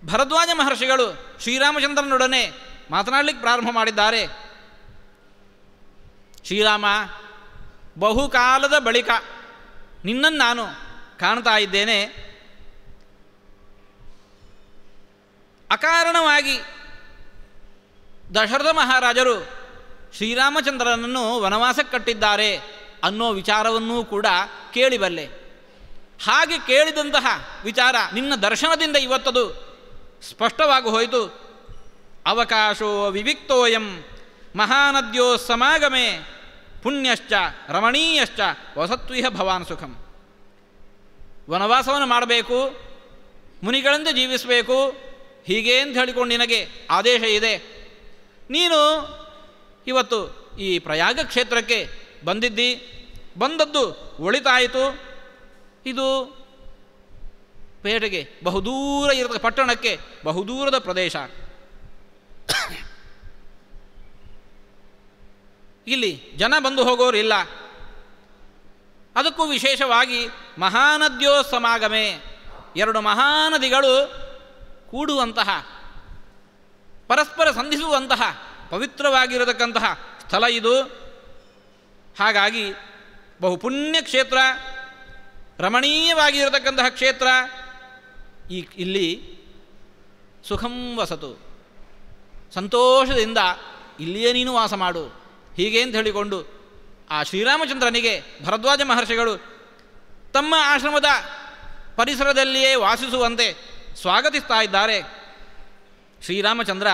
ಭರದ್ವಾಜ ಮಹರ್ಷಿಗಳು ಶ್ರೀರಾಮಚಂದ್ರನೊಡನೆ ಮಾತನಾಡಲಿಕ್ಕೆ ಪ್ರಾರಂಭ ಮಾಡಿದ್ದಾರೆ. ಶ್ರೀರಾಮ, ಬಹುಕಾಲದ ಬಳಿಕ ನಿನ್ನನ್ನು ನಾನು ಕಾಣ್ತಾ ಇದ್ದೇನೆ. ಅಕಾರಣವಾಗಿ ದಶರಥ ಮಹಾರಾಜರು ಶ್ರೀರಾಮಚಂದ್ರನನ್ನು ವನವಾಸಕ್ಕೆ ಕಟ್ಟಿದ್ದಾರೆ ಅನ್ನೋ ವಿಚಾರವನ್ನೂ ಕೂಡ ಕೇಳಿಬಲ್ಲೆ. ಹಾಗೆ ಕೇಳಿದಂತಹ ವಿಚಾರ ನಿನ್ನ ದರ್ಶನದಿಂದ ಇವತ್ತದು ಸ್ಪಷ್ಟವಾಗಿ ಹೋಯಿತು. ಅವಕಾಶೋ ವಿವಿಕ್ತೋಯಂ ಮಹಾನದ್ಯೋ ಸಮಾಗಮೆ ಪುಣ್ಯಶ್ಚ ರಮಣೀಯಶ್ಚ ವಸತ್ವಿಹ ಭವಾನ್ ಸುಖಂ. ವನವಾಸವನ್ನು ಮಾಡಬೇಕು, ಮುನಿಗಳಂತೆ ಜೀವಿಸಬೇಕು, ಹೀಗೆ ಅಂತ ಹೇಳಿಕೊಂಡು ನಿನಗೆ ಆದೇಶ ಇದೆ. ನೀನು ಇವತ್ತು ಈ ಪ್ರಯಾಗ ಕ್ಷೇತ್ರಕ್ಕೆ ಬಂದದ್ದು ಒಳಿತಾಯಿತು. ಇದು ಪೇಟೆಗೆ ಬಹುದೂರ ಇರತಕ್ಕ ಪಟ್ಟಣಕ್ಕೆ ಬಹುದೂರದ ಪ್ರದೇಶ. ಇಲ್ಲಿ ಜನ ಬಂದು ಹೋಗೋರು ಇಲ್ಲ. ಅದಕ್ಕೂ ವಿಶೇಷವಾಗಿ ಮಹಾನದ್ಯೋ ಸಮಾಗಮೆ, ಎರಡು ಮಹಾನದಿಗಳು ಕೂಡುವಂತಹ, ಪರಸ್ಪರ ಸಂಧಿಸುವಂತಹ ಪವಿತ್ರವಾಗಿರತಕ್ಕಂತಹ ಸ್ಥಳ ಇದು. ಹಾಗಾಗಿ ಬಹುಪುಣ್ಯ ಕ್ಷೇತ್ರ, ರಮಣೀಯವಾಗಿರತಕ್ಕಂತಹ ಕ್ಷೇತ್ರ. ಇಲ್ಲಿ ಸುಖಂ ವಸತು, ಸಂತೋಷದಿಂದ ಇಲ್ಲಿಯೇ ನೀನು ವಾಸ ಮಾಡು, ಹೀಗೆ ಅಂತ ಹೇಳಿಕೊಂಡು ಆ ಶ್ರೀರಾಮಚಂದ್ರನಿಗೆ ಭರದ್ವಾಜ ಮಹರ್ಷಿಗಳು ತಮ್ಮ ಆಶ್ರಮದ ಪರಿಸರದಲ್ಲಿಯೇ ವಾಸಿಸುವಂತೆ ಸ್ವಾಗತಿಸ್ತಾ ಇದ್ದಾರೆ. ಶ್ರೀರಾಮಚಂದ್ರ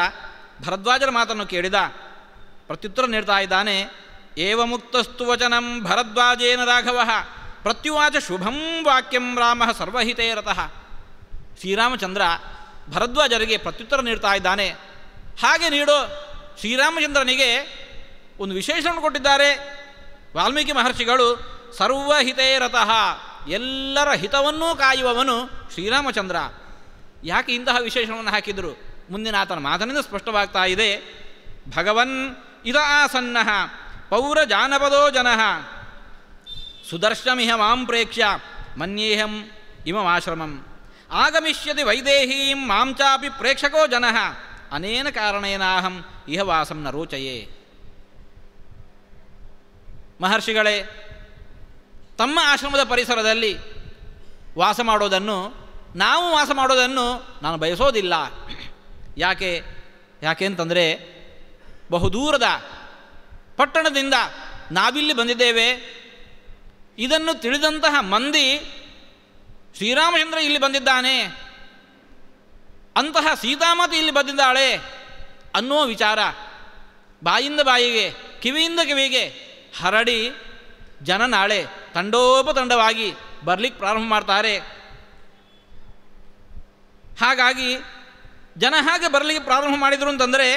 ಭರದ್ವಾಜರ ಮಾತನ್ನು ಕೇಳಿದ. ಪ್ರತ್ಯುತ್ತರ ನೀಡ್ತಾ ಇದ್ದಾನೆ. ಏವ ಮುಕ್ತಸ್ತು ವಚನಂ ಭರದ್ವಾಜೇನ ರಾಘವ ಪ್ರತ್ಯುವಾಚ ಶುಭಂ ವಾಕ್ಯಂ ರಾಮ ಸರ್ವಹಿತೇ ರತಃ. ಶ್ರೀರಾಮಚಂದ್ರ ಭರದ್ವಾಜರಿಗೆ ಪ್ರತ್ಯುತ್ತರ ನೀಡ್ತಾ ಇದ್ದಾನೆ. ಹಾಗೆ ನೀಡೋ ಶ್ರೀರಾಮಚಂದ್ರನಿಗೆ ಒಂದು ವಿಶೇಷವನ್ನು ಕೊಟ್ಟಿದ್ದಾರೆ ವಾಲ್ಮೀಕಿ ಮಹರ್ಷಿಗಳು. ಸರ್ವಹಿತೇ ರತಃ, ಎಲ್ಲರ ಹಿತವನ್ನೂ ಕಾಯುವವನು ಶ್ರೀರಾಮಚಂದ್ರ. ಯಾಕೆ ಇಂತಹ ವಿಶೇಷಣವನ್ನು ಹಾಕಿದರು? ಮುಂದಿನ ಆತನ ಮಾತನಿಂದ ಸ್ಪಷ್ಟವಾಗ್ತಾ ಇದೆ. ಭಗವನ್ ಇದ ಆಸನ್ನಃ ಪೌರ ಜಾನಪದೋ ಜನಃ ಸುದರ್ಶಮಿಹ ಮಾಂ ಪ್ರೇಕ್ಷ್ಯ ಮನ್ಯೇಹಂ ಇಮಮಾಶ್ರಮಂ ಆಗಮಿಷ್ಯತಿ ವೈದೇಹೀಂ ಮಾಂ ಚಾಪಿ ಪ್ರೇಕ್ಷಕೋ ಜನಃ ಅನೇನ ಕಾರಣೇನಾಹಂ ಇಹ ವಾಸಂ ನ ರೋಚಯೇ. ಮಹರ್ಷಿಗಳೇ, ತಮ್ಮ ಆಶ್ರಮದ ಪರಿಸರದಲ್ಲಿ ವಾಸ ಮಾಡೋದನ್ನು, ನಾವು ವಾಸ ಮಾಡೋದನ್ನು ನಾನು ಬಯಸೋದಿಲ್ಲ. ಯಾಕೆ ಅಂತಂದರೆ, ಬಹುದೂರದ ಪಟ್ಟಣದಿಂದ ನಾವಿಲ್ಲಿ ಬಂದಿದ್ದೇವೆ. ಇದನ್ನು ತಿಳಿದಂತಹ ಮಂದಿ ಶ್ರೀರಾಮಚಂದ್ರ ಇಲ್ಲಿ ಬಂದಿದ್ದಾನೆ, ಅಂತಹ ಸೀತಾಮಾತೆ ಇಲ್ಲಿ ಬಂದಿದ್ದಾಳೆ ಅನ್ನೋ ವಿಚಾರ ಬಾಯಿಂದ ಬಾಯಿಗೆ, ಕಿವಿಯಿಂದ ಕಿವಿಗೆ ಹರಡಿ ಜನ ನಾಳೆ ತಂಡೋಪತಂಡವಾಗಿ ಬರಲಿಕ್ಕೆ ಪ್ರಾರಂಭ ಮಾಡ್ತಾರೆ. ಹಾಗಾಗಿ ಜನ ಹಾಗೆ ಬರಲಿಕ್ಕೆ ಪ್ರಾರಂಭ ಮಾಡಿದರು ಅಂತಂದರೆ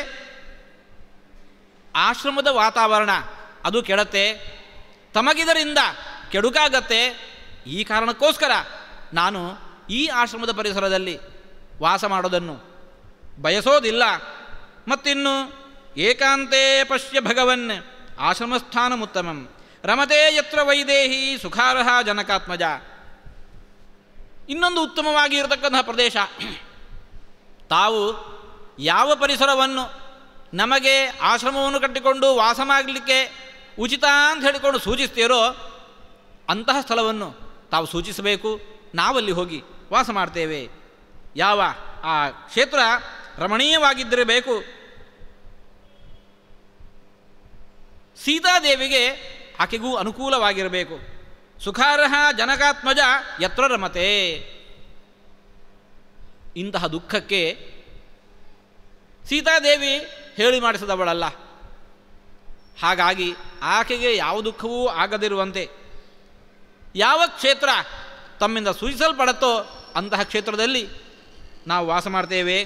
ಆಶ್ರಮದ ವಾತಾವರಣ ಅದು ಕೆಡತ್ತೆ, ತಮಗಿದರಿಂದ ಕೆಡುಕಾಗತ್ತೆ. ಈ ಕಾರಣಕ್ಕೋಸ್ಕರ ನಾನು ಈ ಆಶ್ರಮದ ಪರಿಸರದಲ್ಲಿ ವಾಸ ಮಾಡೋದನ್ನು ಬಯಸೋದಿಲ್ಲ. ಮತ್ತಿನ್ನು ಏಕಾಂತೇ ಪಶ್ಯ ಭಗವನ್ ಆಶ್ರಮಸ್ಥಾನಮುತ್ತಮಂ ರಮತೆ ಯತ್ರ ವೈದೇಹಿ ಸುಖಾರ್ಹ ಜನಕಾತ್ಮಜ. ಇನ್ನೊಂದು ಉತ್ತಮವಾಗಿ ಇರತಕ್ಕಂತಹ ಪ್ರದೇಶ, ತಾವು ಯಾವ ಪರಿಸರವನ್ನು ನಮಗೆ ಆಶ್ರಮವನ್ನು ಕಟ್ಟಿಕೊಂಡು ವಾಸ ಮಾಡಲಿಕ್ಕೆ ಉಚಿತ ಅಂತ ಹೇಳಿಕೊಂಡು ಸೂಚಿಸ್ತೀರೋ ಅಂತಹ ಸ್ಥಳವನ್ನು ತಾವು ಸೂಚಿಸಬೇಕು. ನಾವಲ್ಲಿ ಹೋಗಿ ವಾಸ ಮಾಡ್ತೇವೆ. ಯಾವ ಆ ಕ್ಷೇತ್ರ ರಮಣೀಯವಾಗಿದ್ದಿರಬೇಕು. ಸೀತಾದೇವಿಗೆ ಆಕೆಗೂ ಅನುಕೂಲವಾಗಿರಬೇಕು. ಸುಖಾರ್ಹ ಜನಕಾತ್ಮಜ ಯತ್ರ ರಮತೆ. ಇಂತಹ ದುಃಖಕ್ಕೆ ಸೀತಾದೇವಿ ಹೇಳಿ ಮಾಡಿಸಿದವಳಲ್ಲ. ಹಾಗಾಗಿ ಆಕೆಗೆ ಯಾವ ದುಃಖವೂ ಆಗದಿರುವಂತೆ ಯಾವ ಕ್ಷೇತ್ರ ತಮ್ಮಿಂದ ಸೂಚಿಸಲ್ಪಡುತ್ತೋ ಅಂತಹ ಕ್ಷೇತ್ರದಲ್ಲಿ ನಾವು ವಾಸ ಮಾಡ್ತೇವೆ.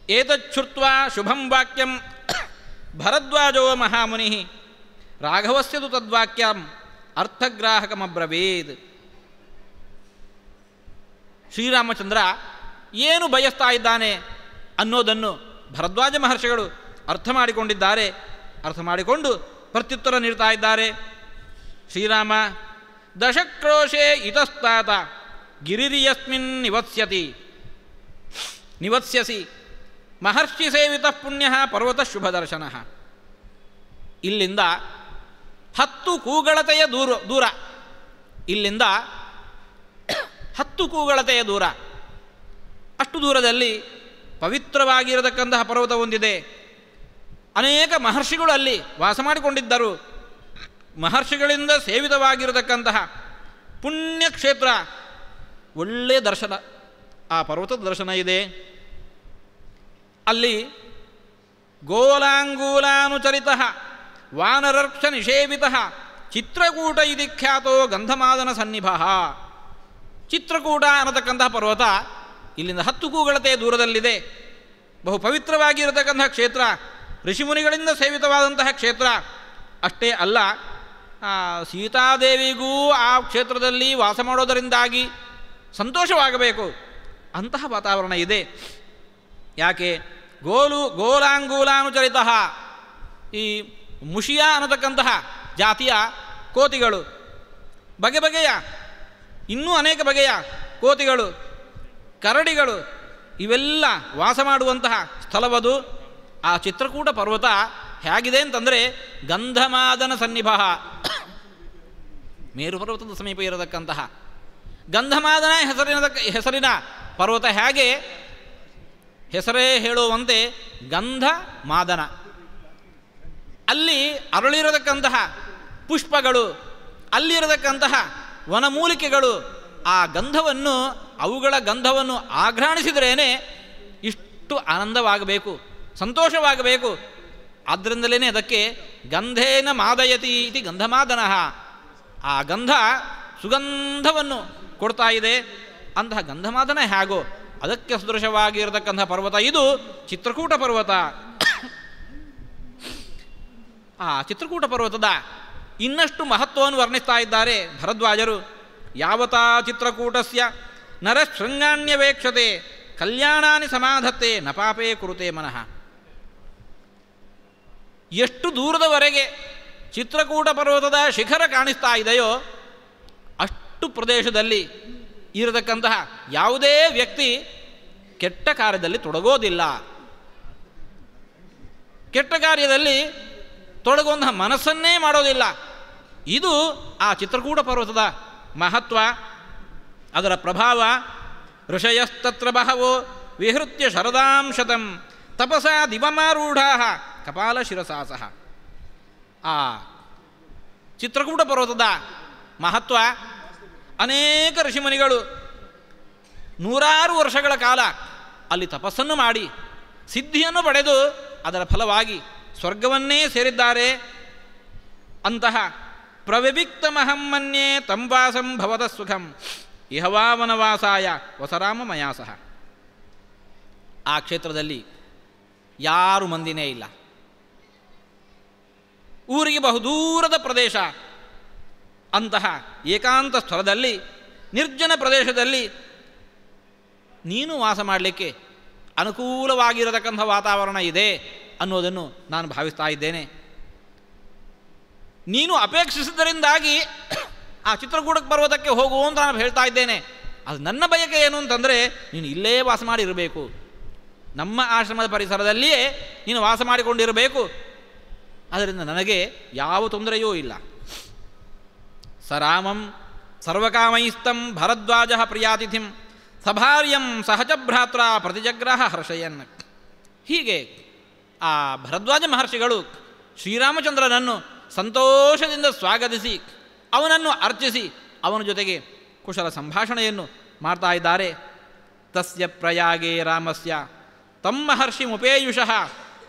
ಏತಚ್ಛುತ್ವಾ ಶುಭಂ ವಾಕ್ಯಂ ಭರದ್ವಾಜೋ ಮಹಾಮುನಿ ರಾಘವಸ್ಯದು ತದ್ವಾಕ್ಯಂ ಅರ್ಥಗ್ರಾಹಕಮಬ್ರವೀದ್. ಶ್ರೀರಾಮಚಂದ್ರ ಏನು ಬಯಸ್ತಾ ಇದ್ದಾನೆ ಅನ್ನೋದನ್ನು ಭರದ್ವಾಜ ಮಹರ್ಷಿಗಳು ಅರ್ಥ ಮಾಡಿಕೊಂಡಿದ್ದಾರೆ. ಅರ್ಥ ಮಾಡಿಕೊಂಡು ಪ್ರತ್ಯುತ್ತರ ನೀಡ್ತಾ ಇದ್ದಾರೆ. ಶ್ರೀರಾಮ ದಶಕ್ರೋಶೆ ಇತಸ್ತಾತ ಗಿರಿರಿಯಸ್ಮಿನ್ ನಿವತ್ಸ್ಯಸಿ ಮಹರ್ಷಿ ಸೇವಿತ ಪುಣ್ಯ ಪರ್ವತ ಶುಭದರ್ಶನ. ಇಲ್ಲಿಂದ 10 ಕೂಗಳತೆಯ ದೂರ ಇಲ್ಲಿಂದ 10 ಕೂಗಳತೆಯ ದೂರ, ಅಷ್ಟು ದೂರದಲ್ಲಿ ಪವಿತ್ರವಾಗಿರತಕ್ಕಂತಹ ಪರ್ವತ ಹೊಂದಿದೆ. ಅನೇಕ ಮಹರ್ಷಿಗಳು ಅಲ್ಲಿ ವಾಸ ಮಾಡಿಕೊಂಡಿದ್ದರು. ಮಹರ್ಷಿಗಳಿಂದ ಸೇವಿತವಾಗಿರತಕ್ಕಂತಹ ಪುಣ್ಯಕ್ಷೇತ್ರ, ಒಳ್ಳೆಯ ದರ್ಶನ, ಆ ಪರ್ವತದ ದರ್ಶನ ಇದೆ. ಅಲ್ಲಿ ಗೋಲಾಂಗೂಲಾನುಚರಿತ ವಾನರರ್ಕ್ಷ ನಿಷೇವಿತ ಚಿತ್ರಕೂಟ ಇತಿ ಖ್ಯಾತೋ ಗಂಧಮಾದನ ಸನ್ನಿಭ. ಚಿತ್ರಕೂಟ ಅನ್ನತಕ್ಕಂತಹ ಪರ್ವತ ಇಲ್ಲಿಂದ 10 ಕೂಗಳತೆಯ ದೂರದಲ್ಲಿದೆ. ಬಹು ಪವಿತ್ರವಾಗಿರತಕ್ಕಂತಹ ಕ್ಷೇತ್ರ, ಋಷಿಮುನಿಗಳಿಂದ ಸೇವಿತವಾದಂತಹ ಕ್ಷೇತ್ರ. ಅಷ್ಟೇ ಅಲ್ಲ, ಸೀತಾದೇವಿಗೂ ಆ ಕ್ಷೇತ್ರದಲ್ಲಿ ವಾಸ ಮಾಡೋದರಿಂದಾಗಿ ಸಂತೋಷವಾಗಬೇಕು ಅಂತಹ ವಾತಾವರಣ ಇದೆ. ಯಾಕೆ? ಗೋಲಾಂಗೂಲಾನುಚರಿತ, ಈ ಮುಷಿಯ ಅನ್ನತಕ್ಕಂತಹ ಜಾತಿಯ ಕೋತಿಗಳು, ಬಗೆ ಬಗೆಯ ಇನ್ನೂ ಅನೇಕ ಬಗೆಯ ಕೋತಿಗಳು, ಕರಡಿಗಳು ಇವೆಲ್ಲ ವಾಸ ಮಾಡುವಂತಹ ಸ್ಥಳವದು. ಆ ಚಿತ್ರಕೂಟ ಪರ್ವತ ಹೇಗಿದೆ ಅಂತಂದರೆ ಗಂಧಮಾದನ ಸನ್ನಿಭ, ಮೇರು ಪರ್ವತದ ಸಮೀಪ ಇರತಕ್ಕಂತಹ ಗಂಧಮಾದನ ಹೆಸರಿನ ಪರ್ವತ. ಹೇಗೆ? ಹೆಸರೇ ಹೇಳುವಂತೆ ಗಂಧಮಾದನ. ಅಲ್ಲಿ ಅರಳಿರತಕ್ಕಂತಹ ಪುಷ್ಪಗಳು, ಅಲ್ಲಿರತಕ್ಕಂತಹ ವನಮೂಲಿಕೆಗಳು, ಆ ಗಂಧವನ್ನು, ಅವುಗಳ ಗಂಧವನ್ನು ಆಘ್ರಾಣಿಸಿದ್ರೇ ಇಷ್ಟು ಆನಂದವಾಗಬೇಕು, ಸಂತೋಷವಾಗಬೇಕು. ಆದ್ದರಿಂದಲೇ ಅದಕ್ಕೆ ಗಂಧೇನ ಮಾದಯತಿ ಇತಿ ಗಂಧಮಾದನ. ಆ ಗಂಧ ಸುಗಂಧವನ್ನು ಕೊಡ್ತಾ ಇದೆ. ಅಂತಹ ಗಂಧಮಾದನ ಹೇಗೋ ಅದಕ್ಕೆ ಸದೃಶವಾಗಿರತಕ್ಕಂಥ ಪರ್ವತ ಇದು ಚಿತ್ರಕೂಟ ಪರ್ವತ. ಆ ಚಿತ್ರಕೂಟ ಪರ್ವತದ ಇನ್ನಷ್ಟು ಮಹತ್ವವನ್ನು ವರ್ಣಿಸ್ತಾ ಇದ್ದಾರೆ ಭರದ್ವಾಜರು. ಯಾವತಾ ಚಿತ್ರಕೂಟಸ್ಯ ನರಶೃಂಗಾಣ್ಯವೇಕ್ಷತೆ ಕಲ್ಯಾಣಾನಿ ಸಮಾಧತ್ತೆ ನ ಪಾಪೇ ಕುರುತೆ ಮನಃ. ಎಷ್ಟು ದೂರದವರೆಗೆ ಚಿತ್ರಕೂಟ ಪರ್ವತದ ಶಿಖರ ಕಾಣಿಸ್ತಾ ಇದೆಯೋ ಅಷ್ಟು ಪ್ರದೇಶದಲ್ಲಿ ಇರತಕ್ಕಂತಹ ಯಾವುದೇ ವ್ಯಕ್ತಿ ಕೆಟ್ಟ ಕಾರ್ಯದಲ್ಲಿ ತೊಡಗೋದಿಲ್ಲ. ಕೆಟ್ಟ ಕಾರ್ಯದಲ್ಲಿ ತೊಡಗುವಂತಹ ಮನಸ್ಸನ್ನೇ ಮಾಡೋದಿಲ್ಲ. ಇದು ಆ ಚಿತ್ರಕೂಟ ಪರ್ವತದ ಮಹತ್ವ, ಅದರ ಪ್ರಭಾವ. ಋಷಯಸ್ತತ್ರ ಬಹವೋ ವಿಹೃತ್ಯ ಶರದಾಂ ಶತಂ ತಪಸಾ ದಿವಮಾರೂಢಾ ಕಪಾಲ ಶಿರಸಾಸಹ. ಆ ಚಿತ್ರಕೂಟ ಪರ್ವತದ ಮಹತ್ವ, ಅನೇಕ ಋಷಿಮುನಿಗಳು 100 ವರ್ಷಗಳ ಕಾಲ ಅಲ್ಲಿ ತಪಸ್ಸನ್ನು ಮಾಡಿ ಸಿದ್ಧಿಯನ್ನು ಪಡೆದು ಅದರ ಫಲವಾಗಿ ಸ್ವರ್ಗವನ್ನೇ ಸೇರಿದ್ದಾರೆ. ಅಂತಹ ಪ್ರವಿವಿಕ್ತಮಹಂ ಮನ್ಯೇ ತಂವಾಸಂ ಭವತ ಸುಖಂ ಇಹವಾ ವನವಾಸಾಯ ವಸರಾಮ ಮಯಾ ಸಹ. ಆ ಕ್ಷೇತ್ರದಲ್ಲಿ ಯಾರು ಮಂದಿನೇ ಇಲ್ಲ. ಊರಿಗೆ ಬಹುದೂರದ ಪ್ರದೇಶ. ಅಂತಹ ಏಕಾಂತ ಸ್ಥಳದಲ್ಲಿ, ನಿರ್ಜನ ಪ್ರದೇಶದಲ್ಲಿ ನೀನು ವಾಸ ಮಾಡಲಿಕ್ಕೆ ಅನುಕೂಲವಾಗಿರತಕ್ಕಂಥ ವಾತಾವರಣ ಇದೆ ಅನ್ನೋದನ್ನು ನಾನು ಭಾವಿಸ್ತಾ ಇದ್ದೇನೆ. ನೀನು ಅಪೇಕ್ಷಿಸಿದ್ದರಿಂದಾಗಿ ಆ ಚಿತ್ರಕೂಟ ಪರ್ವತಕ್ಕೆ ಹೋಗು ಅಂತ ನಾನು ಹೇಳ್ತಾ ಇದ್ದೇನೆ. ಅದು ನನ್ನ ಬಯಕೆ ಏನು ಅಂತಂದರೆ ನೀನು ಇಲ್ಲೇ ವಾಸ ಮಾಡಿರಬೇಕು, ನಮ್ಮ ಆಶ್ರಮದ ಪರಿಸರದಲ್ಲಿಯೇ ನೀನು ವಾಸ ಮಾಡಿಕೊಂಡಿರಬೇಕು. ಅದರಿಂದ ನನಗೆ ಯಾವ ತೊಂದರೆಯೂ ಇಲ್ಲ. ಸರಾಮಂ ಸರ್ವಕಾಮೈಸ್ತಂ ಭರದ್ವಾಜ ಪ್ರಿಯಾತಿಥಿಂ ಸಭಾರ್ಯಂ ಸಹಜ ಭ್ರಾತ್ರ ಪ್ರತಿಜಗ್ರಹ ಹರ್ಷಯನ್. ಹೀಗೆ ಆ ಭರದ್ವಾಜ ಮಹರ್ಷಿಗಳು ಶ್ರೀರಾಮಚಂದ್ರನನ್ನು ಸಂತೋಷದಿಂದ ಸ್ವಾಗತಿಸಿ ಅವನನ್ನು ಅರ್ಚಿಸಿ ಅವನ ಜೊತೆಗೆ ಕುಶಲ ಸಂಭಾಷಣೆಯನ್ನು ಮಾಡ್ತಾ ಇದ್ದಾರೆ. ತಸ್ಯ ಪ್ರಯಾಗೇ ರಾಮಸ್ಯ ತಮ್ಮ ಮಹರ್ಷಿ ಮುಪೇಯುಷಃ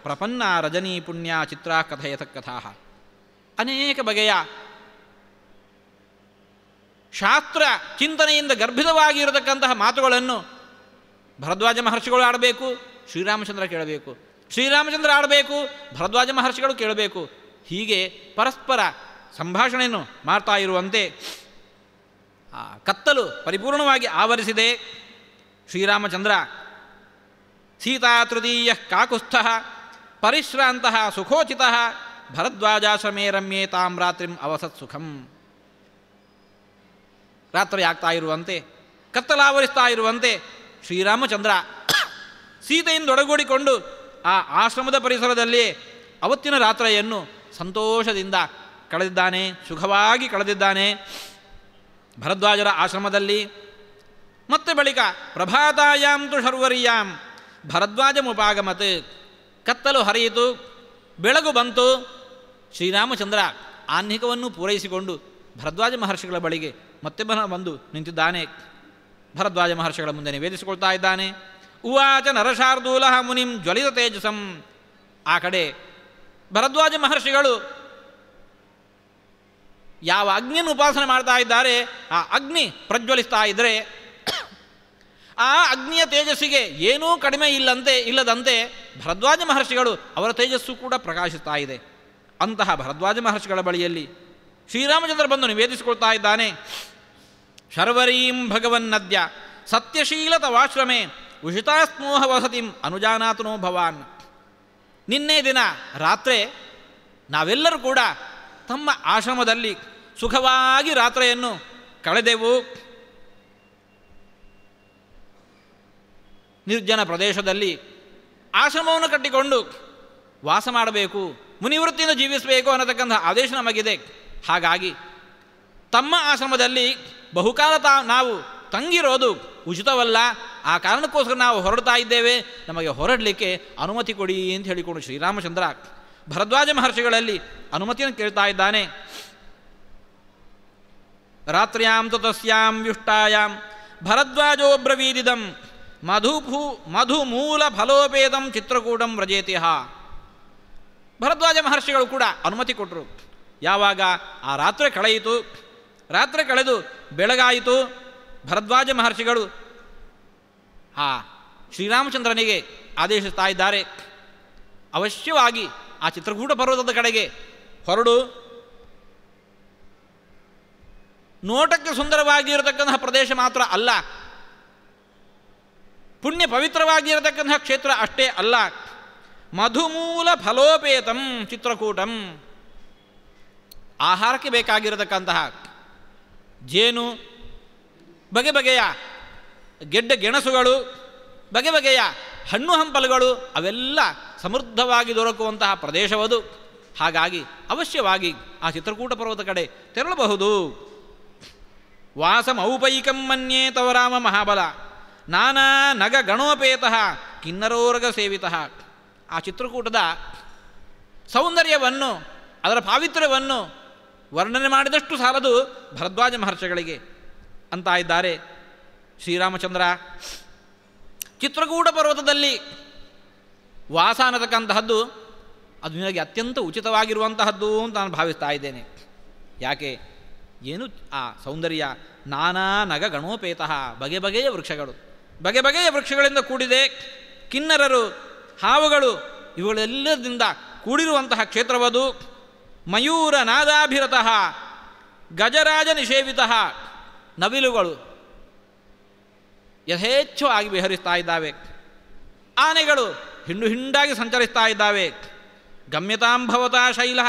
ಪ್ರಪನ್ನ ರಜನೀ ಪುಣ್ಯ ಚಿತ್ರ ಕಥಯತ ಕಥಾ. ಅನೇಕ ಬಗೆಯ ಶಾಸ್ತ್ರ ಚಿಂತನೆಯಿಂದ ಗರ್ಭಿತವಾಗಿರತಕ್ಕಂತಹ ಮಾತುಗಳನ್ನು ಭರದ್ವಾಜ ಮಹರ್ಷಿಗಳು ಆಡಬೇಕು, ಶ್ರೀರಾಮಚಂದ್ರ ಕೇಳಬೇಕು, ಶ್ರೀರಾಮಚಂದ್ರ ಆಡಬೇಕು, ಭರದ್ವಾಜ ಮಹರ್ಷಿಗಳು ಕೇಳಬೇಕು. ಹೀಗೆ ಪರಸ್ಪರ ಸಂಭಾಷಣೆಯನ್ನು ಮಾಡ್ತಾ ಇರುವಂತೆ ಆ ಕತ್ತಲು ಪರಿಪೂರ್ಣವಾಗಿ ಆವರಿಸಿದೆ. ಶ್ರೀರಾಮಚಂದ್ರ ಸೀತಾ ತೃತೀಯ ಕಾಕುಸ್ಥಃ ಪರಿಶ್ರಾಂತಃ ಸುಖೋಚಿತಃ ಭರದ್ವಾಜಾಶ್ರಮೇ ರಮ್ಯೇ ತಾಂ ರಾತ್ರಿಂ ಅವಸತ್ ಸುಖಂ. ರಾತ್ರಿ ಆಗ್ತಾ ಇರುವಂತೆ, ಕತ್ತಲಾವರಿಸ್ತಾ ಇರುವಂತೆ ಶ್ರೀರಾಮಚಂದ್ರ ಸೀತೆಯಿಂದೊಡಗೂಡಿಕೊಂಡು ಆ ಆಶ್ರಮದ ಪರಿಸರದಲ್ಲಿ ಅವತ್ತಿನ ರಾತ್ರಿಯನ್ನು ಸಂತೋಷದಿಂದ ಕಳೆದಿದ್ದಾನೆ, ಸುಖವಾಗಿ ಕಳೆದಿದ್ದಾನೆ ಭರದ್ವಾಜರ ಆಶ್ರಮದಲ್ಲಿ. ಮತ್ತೆ ಬಳಿಕ ಪ್ರಭಾತಾಯಾಂ ತು ಶರ್ವರ್ಯಾಂ ಭರದ್ವಾಜಮುಪಾಗಮತ್, ಕತ್ತಲು ಹರಿಯಿತು, ಬೆಳಗು ಬಂತು. ಶ್ರೀರಾಮಚಂದ್ರ ಆಹ್ನಿಕವನ್ನು ಪೂರೈಸಿಕೊಂಡು ಭರದ್ವಾಜ ಮಹರ್ಷಿಗಳ ಬಳಿಗೆ ಮತ್ತೆ ಬಂದು ನಿಂತಿದ್ದಾನೆ. ಭರದ್ವಾಜ ಮಹರ್ಷಿಗಳ ಮುಂದೆ ನಿವೇದಿಸಿಕೊಳ್ತಾ ಇದ್ದಾನೆ. ಉವಾಚ ನರಶಾರ್ದೂಲ ಮುನಿಂ ಜ್ವಲಿತ ತೇಜಸಂ. ಆ ಕಡೆ ಭರದ್ವಾಜ ಮಹರ್ಷಿಗಳು ಯಾವ ಅಗ್ನಿಯನ್ನು ಉಪಾಸನೆ ಮಾಡ್ತಾ ಇದ್ದಾರೆ, ಆ ಅಗ್ನಿ ಪ್ರಜ್ವಲಿಸ್ತಾ ಇದ್ದರೆ ಆ ಅಗ್ನಿಯ ತೇಜಸ್ಸಿಗೆ ಏನೂ ಕಡಿಮೆ ಇಲ್ಲದಂತೆ ಭರದ್ವಾಜ ಮಹರ್ಷಿಗಳು ಅವರ ತೇಜಸ್ಸು ಕೂಡ ಪ್ರಕಾಶಿಸ್ತಾ ಇದೆ. ಅಂತಹ ಭರದ್ವಾಜ ಮಹರ್ಷಿಗಳ ಬಳಿಯಲ್ಲಿ ಶ್ರೀರಾಮಚಂದ್ರ ಬಂದು ನಿವೇದಿಸಿಕೊಳ್ತಾ ಇದ್ದಾನೆ. ಶರ್ವರೀಂ ಭಗವನ್ನದ್ಯ ಸತ್ಯಶೀಲತವಾಶ್ರಮೆ ಉಷಿತಾಸ್ಮೋಹ ವಸತಿಂ ಅನುಜಾನಾತನೋ ಭವಾನ್. ನಿನ್ನೆ ದಿನ ರಾತ್ರಿ ನಾವೆಲ್ಲರೂ ಕೂಡ ತಮ್ಮ ಆಶ್ರಮದಲ್ಲಿ ಸುಖವಾಗಿ ರಾತ್ರಿಯನ್ನು ಕಳೆದೆವು. ನಿರ್ಜನ ಪ್ರದೇಶದಲ್ಲಿ ಆಶ್ರಮವನ್ನು ಕಟ್ಟಿಕೊಂಡು ವಾಸ ಮಾಡಬೇಕು, ಮುನಿವೃತ್ತಿಯಿಂದ ಜೀವಿಸಬೇಕು ಅನ್ನತಕ್ಕಂಥ ಆದೇಶ ನಮಗಿದೆ. ಹಾಗಾಗಿ ತಮ್ಮ ಆಶ್ರಮದಲ್ಲಿ ಬಹುಕಾಲ ನಾವು ತಂಗಿರೋದು ಉಚಿತವಲ್ಲ, ಆ ಕಾರಣಕ್ಕೋಸ್ಕರ ನಾವು ಹೊರಡ್ತಾ ಇದ್ದೇವೆ, ನಮಗೆ ಹೊರಡಲಿಕ್ಕೆ ಅನುಮತಿ ಕೊಡಿ ಅಂತ ಹೇಳಿಕೊಂಡು ಶ್ರೀರಾಮಚಂದ್ರ ಭರದ್ವಾಜ ಮಹರ್ಷಿಗಳಲ್ಲಿ ಅನುಮತಿಯನ್ನು ಕೇಳ್ತಾ ಇದ್ದಾನೆ. ರಾತ್ರ್ಯಾಂ ತು ತಸ್ಯಾಂ ವ್ಯುಷ್ಟಾಯಾಂ ಭರದ್ವಾಜೋ ಬ್ರವೀದಿದಂ ಮಧುಮೂಲ ಫಲೋಪೇದಂ ಚಿತ್ರಕೂಟಂ ವ್ರಜೇತಿಹ. ಭರದ್ವಾಜ ಮಹರ್ಷಿಗಳು ಕೂಡ ಅನುಮತಿ ಕೊಟ್ಟರು. ಯಾವಾಗ ಆ ರಾತ್ರಿ ಕಳೆಯಿತು, ರಾತ್ರಿ ಕಳೆದು ಬೆಳಗಾಯಿತು, ಭರದ್ವಾಜ ಮಹರ್ಷಿಗಳು ಆ ಶ್ರೀರಾಮಚಂದ್ರನಿಗೆ ಆದೇಶಿಸ್ತಾ ಇದ್ದಾರೆ, ಅವಶ್ಯವಾಗಿ ಆ ಚಿತ್ರಕೂಟ ಪರ್ವತದ ಕಡೆಗೆ ಹೊರಡು, ನೋಟಕ್ಕೆ ಸುಂದರವಾಗಿರತಕ್ಕಂತಹ ಪ್ರದೇಶ ಮಾತ್ರ ಅಲ್ಲ, ಪುಣ್ಯ ಪವಿತ್ರವಾಗಿರತಕ್ಕಂತಹ ಕ್ಷೇತ್ರ ಅಷ್ಟೇ ಅಲ್ಲ, ಮಧುಮೂಲ ಫಲೋಪೇತಂ ಚಿತ್ರಕೂಟಂ, ಆಹಾರಕ್ಕೆ ಬೇಕಾಗಿರತಕ್ಕಂತಹ ಜೇನು, ಬಗೆ ಬಗೆಯ ಗೆಡ್ಡೆ ಗೆಣಸುಗಳು, ಬಗೆ ಬಗೆಯ ಹಣ್ಣು ಹಂಪಲುಗಳು ಅವೆಲ್ಲ ಸಮೃದ್ಧವಾಗಿ ದೊರಕುವಂತಹ ಪ್ರದೇಶವದು. ಹಾಗಾಗಿ ಅವಶ್ಯವಾಗಿ ಆ ಚಿತ್ರಕೂಟ ಪರ್ವತ ಕಡೆ ತೆರಳಬಹುದು. ವಾಸಮೌಪೈಕಂ ಮನ್ಯೇ ತವ ರಾಮ ಮಹಾಬಲ ನಾನಾ ನಗ ಗಣೋಪೇತಃ ಕಿನ್ನರೋರಗ ಸೇವಿತಃ. ಆ ಚಿತ್ರಕೂಟದ ಸೌಂದರ್ಯವನ್ನು, ಅದರ ಪಾವಿತ್ರ್ಯವನ್ನು ವರ್ಣನೆ ಮಾಡಿದಷ್ಟು ಸಾಲದು ಭರದ್ವಾಜ ಮಹರ್ಷಿಗಳಿಗೆ ಅಂತ ಇದ್ದಾರೆ ಶ್ರೀರಾಮಚಂದ್ರ. ಚಿತ್ರಕೂಟ ಪರ್ವತದಲ್ಲಿ ವಾಸ ಅನ್ನತಕ್ಕಂತಹದ್ದು ಅದು ನಿನಗೆ ಅತ್ಯಂತ ಉಚಿತವಾಗಿರುವಂತಹದ್ದು ಅಂತ ನಾನು ಭಾವಿಸ್ತಾ ಇದ್ದೇನೆ. ಯಾಕೆ? ಏನು ಆ ಸೌಂದರ್ಯ, ನಾನಾ ನಗ ಗಣೋಪೇತಃ, ಬಗೆ ಬಗೆಯ ವೃಕ್ಷಗಳು, ಬಗೆ ಬಗೆಯ ವೃಕ್ಷಗಳಿಂದ ಕೂಡಿದೆ. ಕಿನ್ನರರು, ಹಾವುಗಳು, ಇವುಗಳೆಲ್ಲದಿಂದ ಕೂಡಿರುವಂತಹ ಕ್ಷೇತ್ರವದು. ಮಯೂರ ನಾದಾಭಿರತಃ ಗಜರಾಜ ನಿಷೇವಿತಃ, ನವಿಲುಗಳು ಯಥೇಚ್ಛವಾಗಿ ವಿಹರಿಸ್ತಾ ಇದ್ದಾವೆ, ಆನೆಗಳು ಹಿಂಡು ಹಿಂಡಾಗಿ ಸಂಚರಿಸ್ತಾ ಇದ್ದಾವೆ. ಗಮ್ಯತಾಂಭವತಾ ಶೈಲ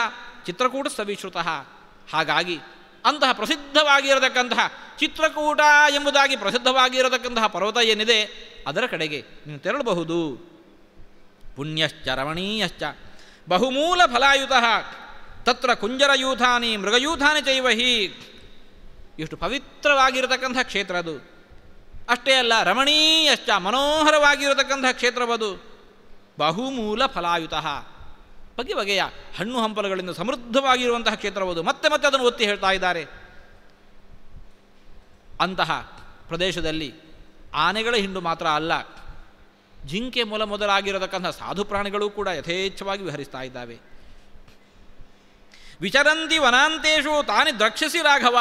ಚಿತ್ರಕೂಟ ಸವಿಶ್ರುತಃ. ಹಾಗಾಗಿ ಅಂತಹ ಪ್ರಸಿದ್ಧವಾಗಿರತಕ್ಕಂತಹ ಚಿತ್ರಕೂಟ ಎಂಬುದಾಗಿ ಪ್ರಸಿದ್ಧವಾಗಿರತಕ್ಕಂತಹ ಪರ್ವತ ಏನಿದೆ ಅದರ ಕಡೆಗೆ ನೀವು ತೆರಳಬಹುದು. ಪುಣ್ಯಶ್ಚ ರಮಣೀಯಶ್ಚ ಬಹುಮೂಲ ಫಲಾಯುತಃ ತತ್ರ ಕುಂಜರಯೂಥಾನಿ ಮೃಗಯೂಥಾನಿ ಚೈವಹಿ. ಇಷ್ಟು ಪವಿತ್ರವಾಗಿರತಕ್ಕಂಥ ಕ್ಷೇತ್ರ ಅದು. ಅಷ್ಟೇ ಅಲ್ಲ, ರಮಣೀಯಶ್ಚ ಮನೋಹರವಾಗಿರತಕ್ಕಂಥ ಕ್ಷೇತ್ರವದು. ಬಹುಮೂಲ ಫಲಾಯುತಃ, ಬಗೆ ಬಗೆಯ ಹಣ್ಣು ಹಂಪಲುಗಳಿಂದ ಸಮೃದ್ಧವಾಗಿರುವಂತಹ ಕ್ಷೇತ್ರವದು. ಮತ್ತೆ ಮತ್ತೆ ಅದನ್ನು ಒತ್ತಿ ಹೇಳ್ತಾ ಇದ್ದಾರೆ. ಅಂತಹ ಪ್ರದೇಶದಲ್ಲಿ ಆನೆಗಳ ಹಿಂಡು ಮಾತ್ರ ಅಲ್ಲ, ಜಿಂಕೆ ಮೊದಲಾಗಿರತಕ್ಕಂಥ ಸಾಧು ಪ್ರಾಣಿಗಳು ಕೂಡ ಯಥೇಚ್ಛವಾಗಿ ವಿಹರಿಸ್ತಾ ಇದ್ದಾವೆ. ವಿಚರಂತಿ ವನಾಂತೇಶು ತಾನಿ ದ್ರಕ್ಷಸಿ ರಾಘವ.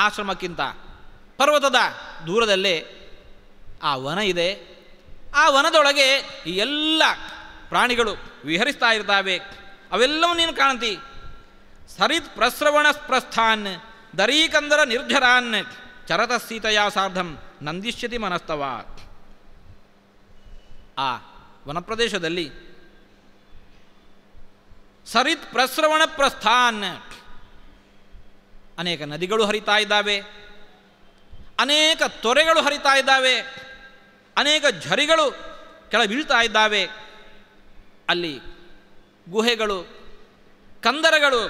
ಆಶ್ರಮಕ್ಕಿಂತ ಪರ್ವತದ ದೂರದಲ್ಲೇ ಆ ವನ ಇದೆ. ಆ ವನದೊಳಗೆ ಈ ಎಲ್ಲ ಪ್ರಾಣಿಗಳು ವಿಹರಿಸ್ತಾ ಇರ್ತಾವೆ. ಅವೆಲ್ಲವೂ ನೀನು ಕಾಣ್ತಿ. ಸರಿತ್ ಪ್ರಸ್ರವಣ ಪ್ರಸ್ಥಾನ್ ದರೀಕಂದರ ನಿರ್ಜರಾನ್ ಚರತ ಸೀತೆಯ ಸಾರ್ಧಂ ನಂದಿಶ್ಯತಿ ಮನಸ್ತವ. ಆ ವನಪ್ರದೇಶದಲ್ಲಿ ಸರಿತ್ ಪ್ರಸ್ರವಣ ಪ್ರಸ್ಥಾನ್, ಅನೇಕ ನದಿಗಳು ಹರಿತಾ ಇದ್ದಾವೆ, ಅನೇಕ ತೊರೆಗಳು ಹರಿತಾ ಇದ್ದಾವೆ, ಅನೇಕ ಝರಿಗಳು ಕೆಳ ಬೀಳ್ತಾ ಇದ್ದಾವೆ. ಅಲ್ಲಿ ಗುಹೆಗಳು, ಕಂದರಗಳು,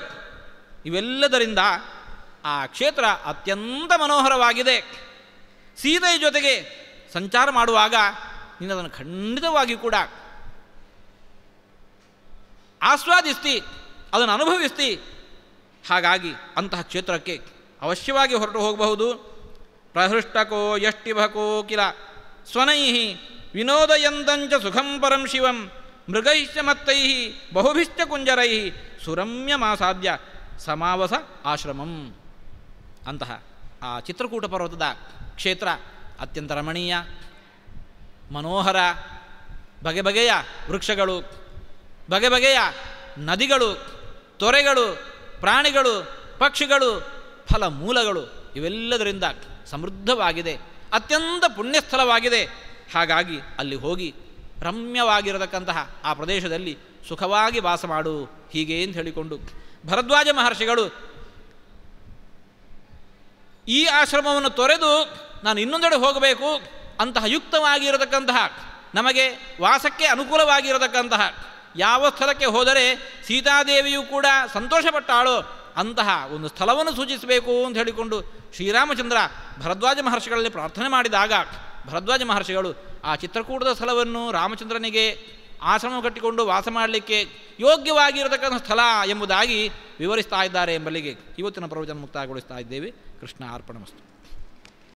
ಇವೆಲ್ಲದರಿಂದ ಆ ಕ್ಷೇತ್ರ ಅತ್ಯಂತ ಮನೋಹರವಾಗಿದೆ. ಸೀತೆಯ ಜೊತೆಗೆ ಸಂಚಾರ ಮಾಡುವಾಗ ನೀನದನ್ನು ಖಂಡಿತವಾಗಿ ಕೂಡ ಆಸ್ವಾದಿಸ್ತಿ, ಅದನ್ನು ಅನುಭವಿಸ್ತಿ. ಹಾಗಾಗಿ ಅಂತಹ ಕ್ಷೇತ್ರಕ್ಕೆ ಅವಶ್ಯವಾಗಿ ಹೊರಟು ಹೋಗಬಹುದು. ಪ್ರಹೃಷ್ಟಕೋ ಯಷ್ಟಿಭಕೋ ಕಿಲ ಸ್ವನೈಃ ವಿನೋದಯಂತಂಚ ಸುಖಂ ಪರಂ ಶಿವಂ ಮೃಗೈಶ್ಚ ಮತ್ತೈಃ ಬಹುಭಿಶ್ಚ ಕುಂಜರೈಃ ಸುರಮ್ಯಮಾಸಾದ್ಯ ಸಮಾವಸ ಆಶ್ರಮಂ. ಅಂತಹ ಆ ಚಿತ್ರಕೂಟ ಪರ್ವತದ ಕ್ಷೇತ್ರ ಅತ್ಯಂತ ರಮಣೀಯ, ಮನೋಹರ. ಬಗೆ ಬಗೆಯ ವೃಕ್ಷಗಳು, ಬಗೆ ಬಗೆಯ ನದಿಗಳು, ತೊರೆಗಳು, ಪ್ರಾಣಿಗಳು, ಪಕ್ಷಿಗಳು, ಫಲಮೂಲಗಳು ಇವೆಲ್ಲದರಿಂದ ಸಮೃದ್ಧವಾಗಿದೆ. ಅತ್ಯಂತ ಪುಣ್ಯಸ್ಥಳವಾಗಿದೆ. ಹಾಗಾಗಿ ಅಲ್ಲಿ ಹೋಗಿ ರಮ್ಯವಾಗಿರತಕ್ಕಂತಹ ಆ ಪ್ರದೇಶದಲ್ಲಿ ಸುಖವಾಗಿ ವಾಸ ಮಾಡು, ಹೀಗೆ ಅಂತ ಹೇಳಿಕೊಂಡು ಭರದ್ವಾಜ ಮಹರ್ಷಿಗಳು ಈ ಆಶ್ರಮವನ್ನು ತೊರೆದು ನಾನು ಇನ್ನೊಂದೆಡೆ ಹೋಗಬೇಕು, ಅಂತಹ ಯುಕ್ತವಾಗಿರತಕ್ಕಂತಹ ನಮಗೆ ವಾಸಕ್ಕೆ ಅನುಕೂಲವಾಗಿರತಕ್ಕಂತಹ ಯಾವ ಸ್ಥಳಕ್ಕೆ ಹೋದರೆ ಸೀತಾದೇವಿಯೂ ಕೂಡ ಸಂತೋಷಪಟ್ಟಾಳೋ ಅಂತಹ ಒಂದು ಸ್ಥಳವನ್ನು ಸೂಚಿಸಬೇಕು ಅಂತ ಹೇಳಿಕೊಂಡು ಶ್ರೀರಾಮಚಂದ್ರ ಭರದ್ವಾಜ ಮಹರ್ಷಿಗಳಲ್ಲಿ ಪ್ರಾರ್ಥನೆ ಮಾಡಿದಾಗ ಭರದ್ವಾಜ ಮಹರ್ಷಿಗಳು ಆ ಚಿತ್ರಕೂಟದ ಸ್ಥಳವನ್ನು ರಾಮಚಂದ್ರನಿಗೆ ಆಶ್ರಮ ಕಟ್ಟಿಕೊಂಡು ವಾಸ ಮಾಡಲಿಕ್ಕೆ ಯೋಗ್ಯವಾಗಿರತಕ್ಕಂಥ ಸ್ಥಳ ಎಂಬುದಾಗಿ ವಿವರಿಸ್ತಾ ಇದ್ದಾರೆ ಎಂಬಲ್ಲಿಗೆ ಇವತ್ತಿನ ಪ್ರವಚನ ಮುಕ್ತಾಯಗೊಳಿಸ್ತಾ ಇದ್ದೇವೆ. ಕೃಷ್ಣ ಅರ್ಪಣಮಸ್ತು.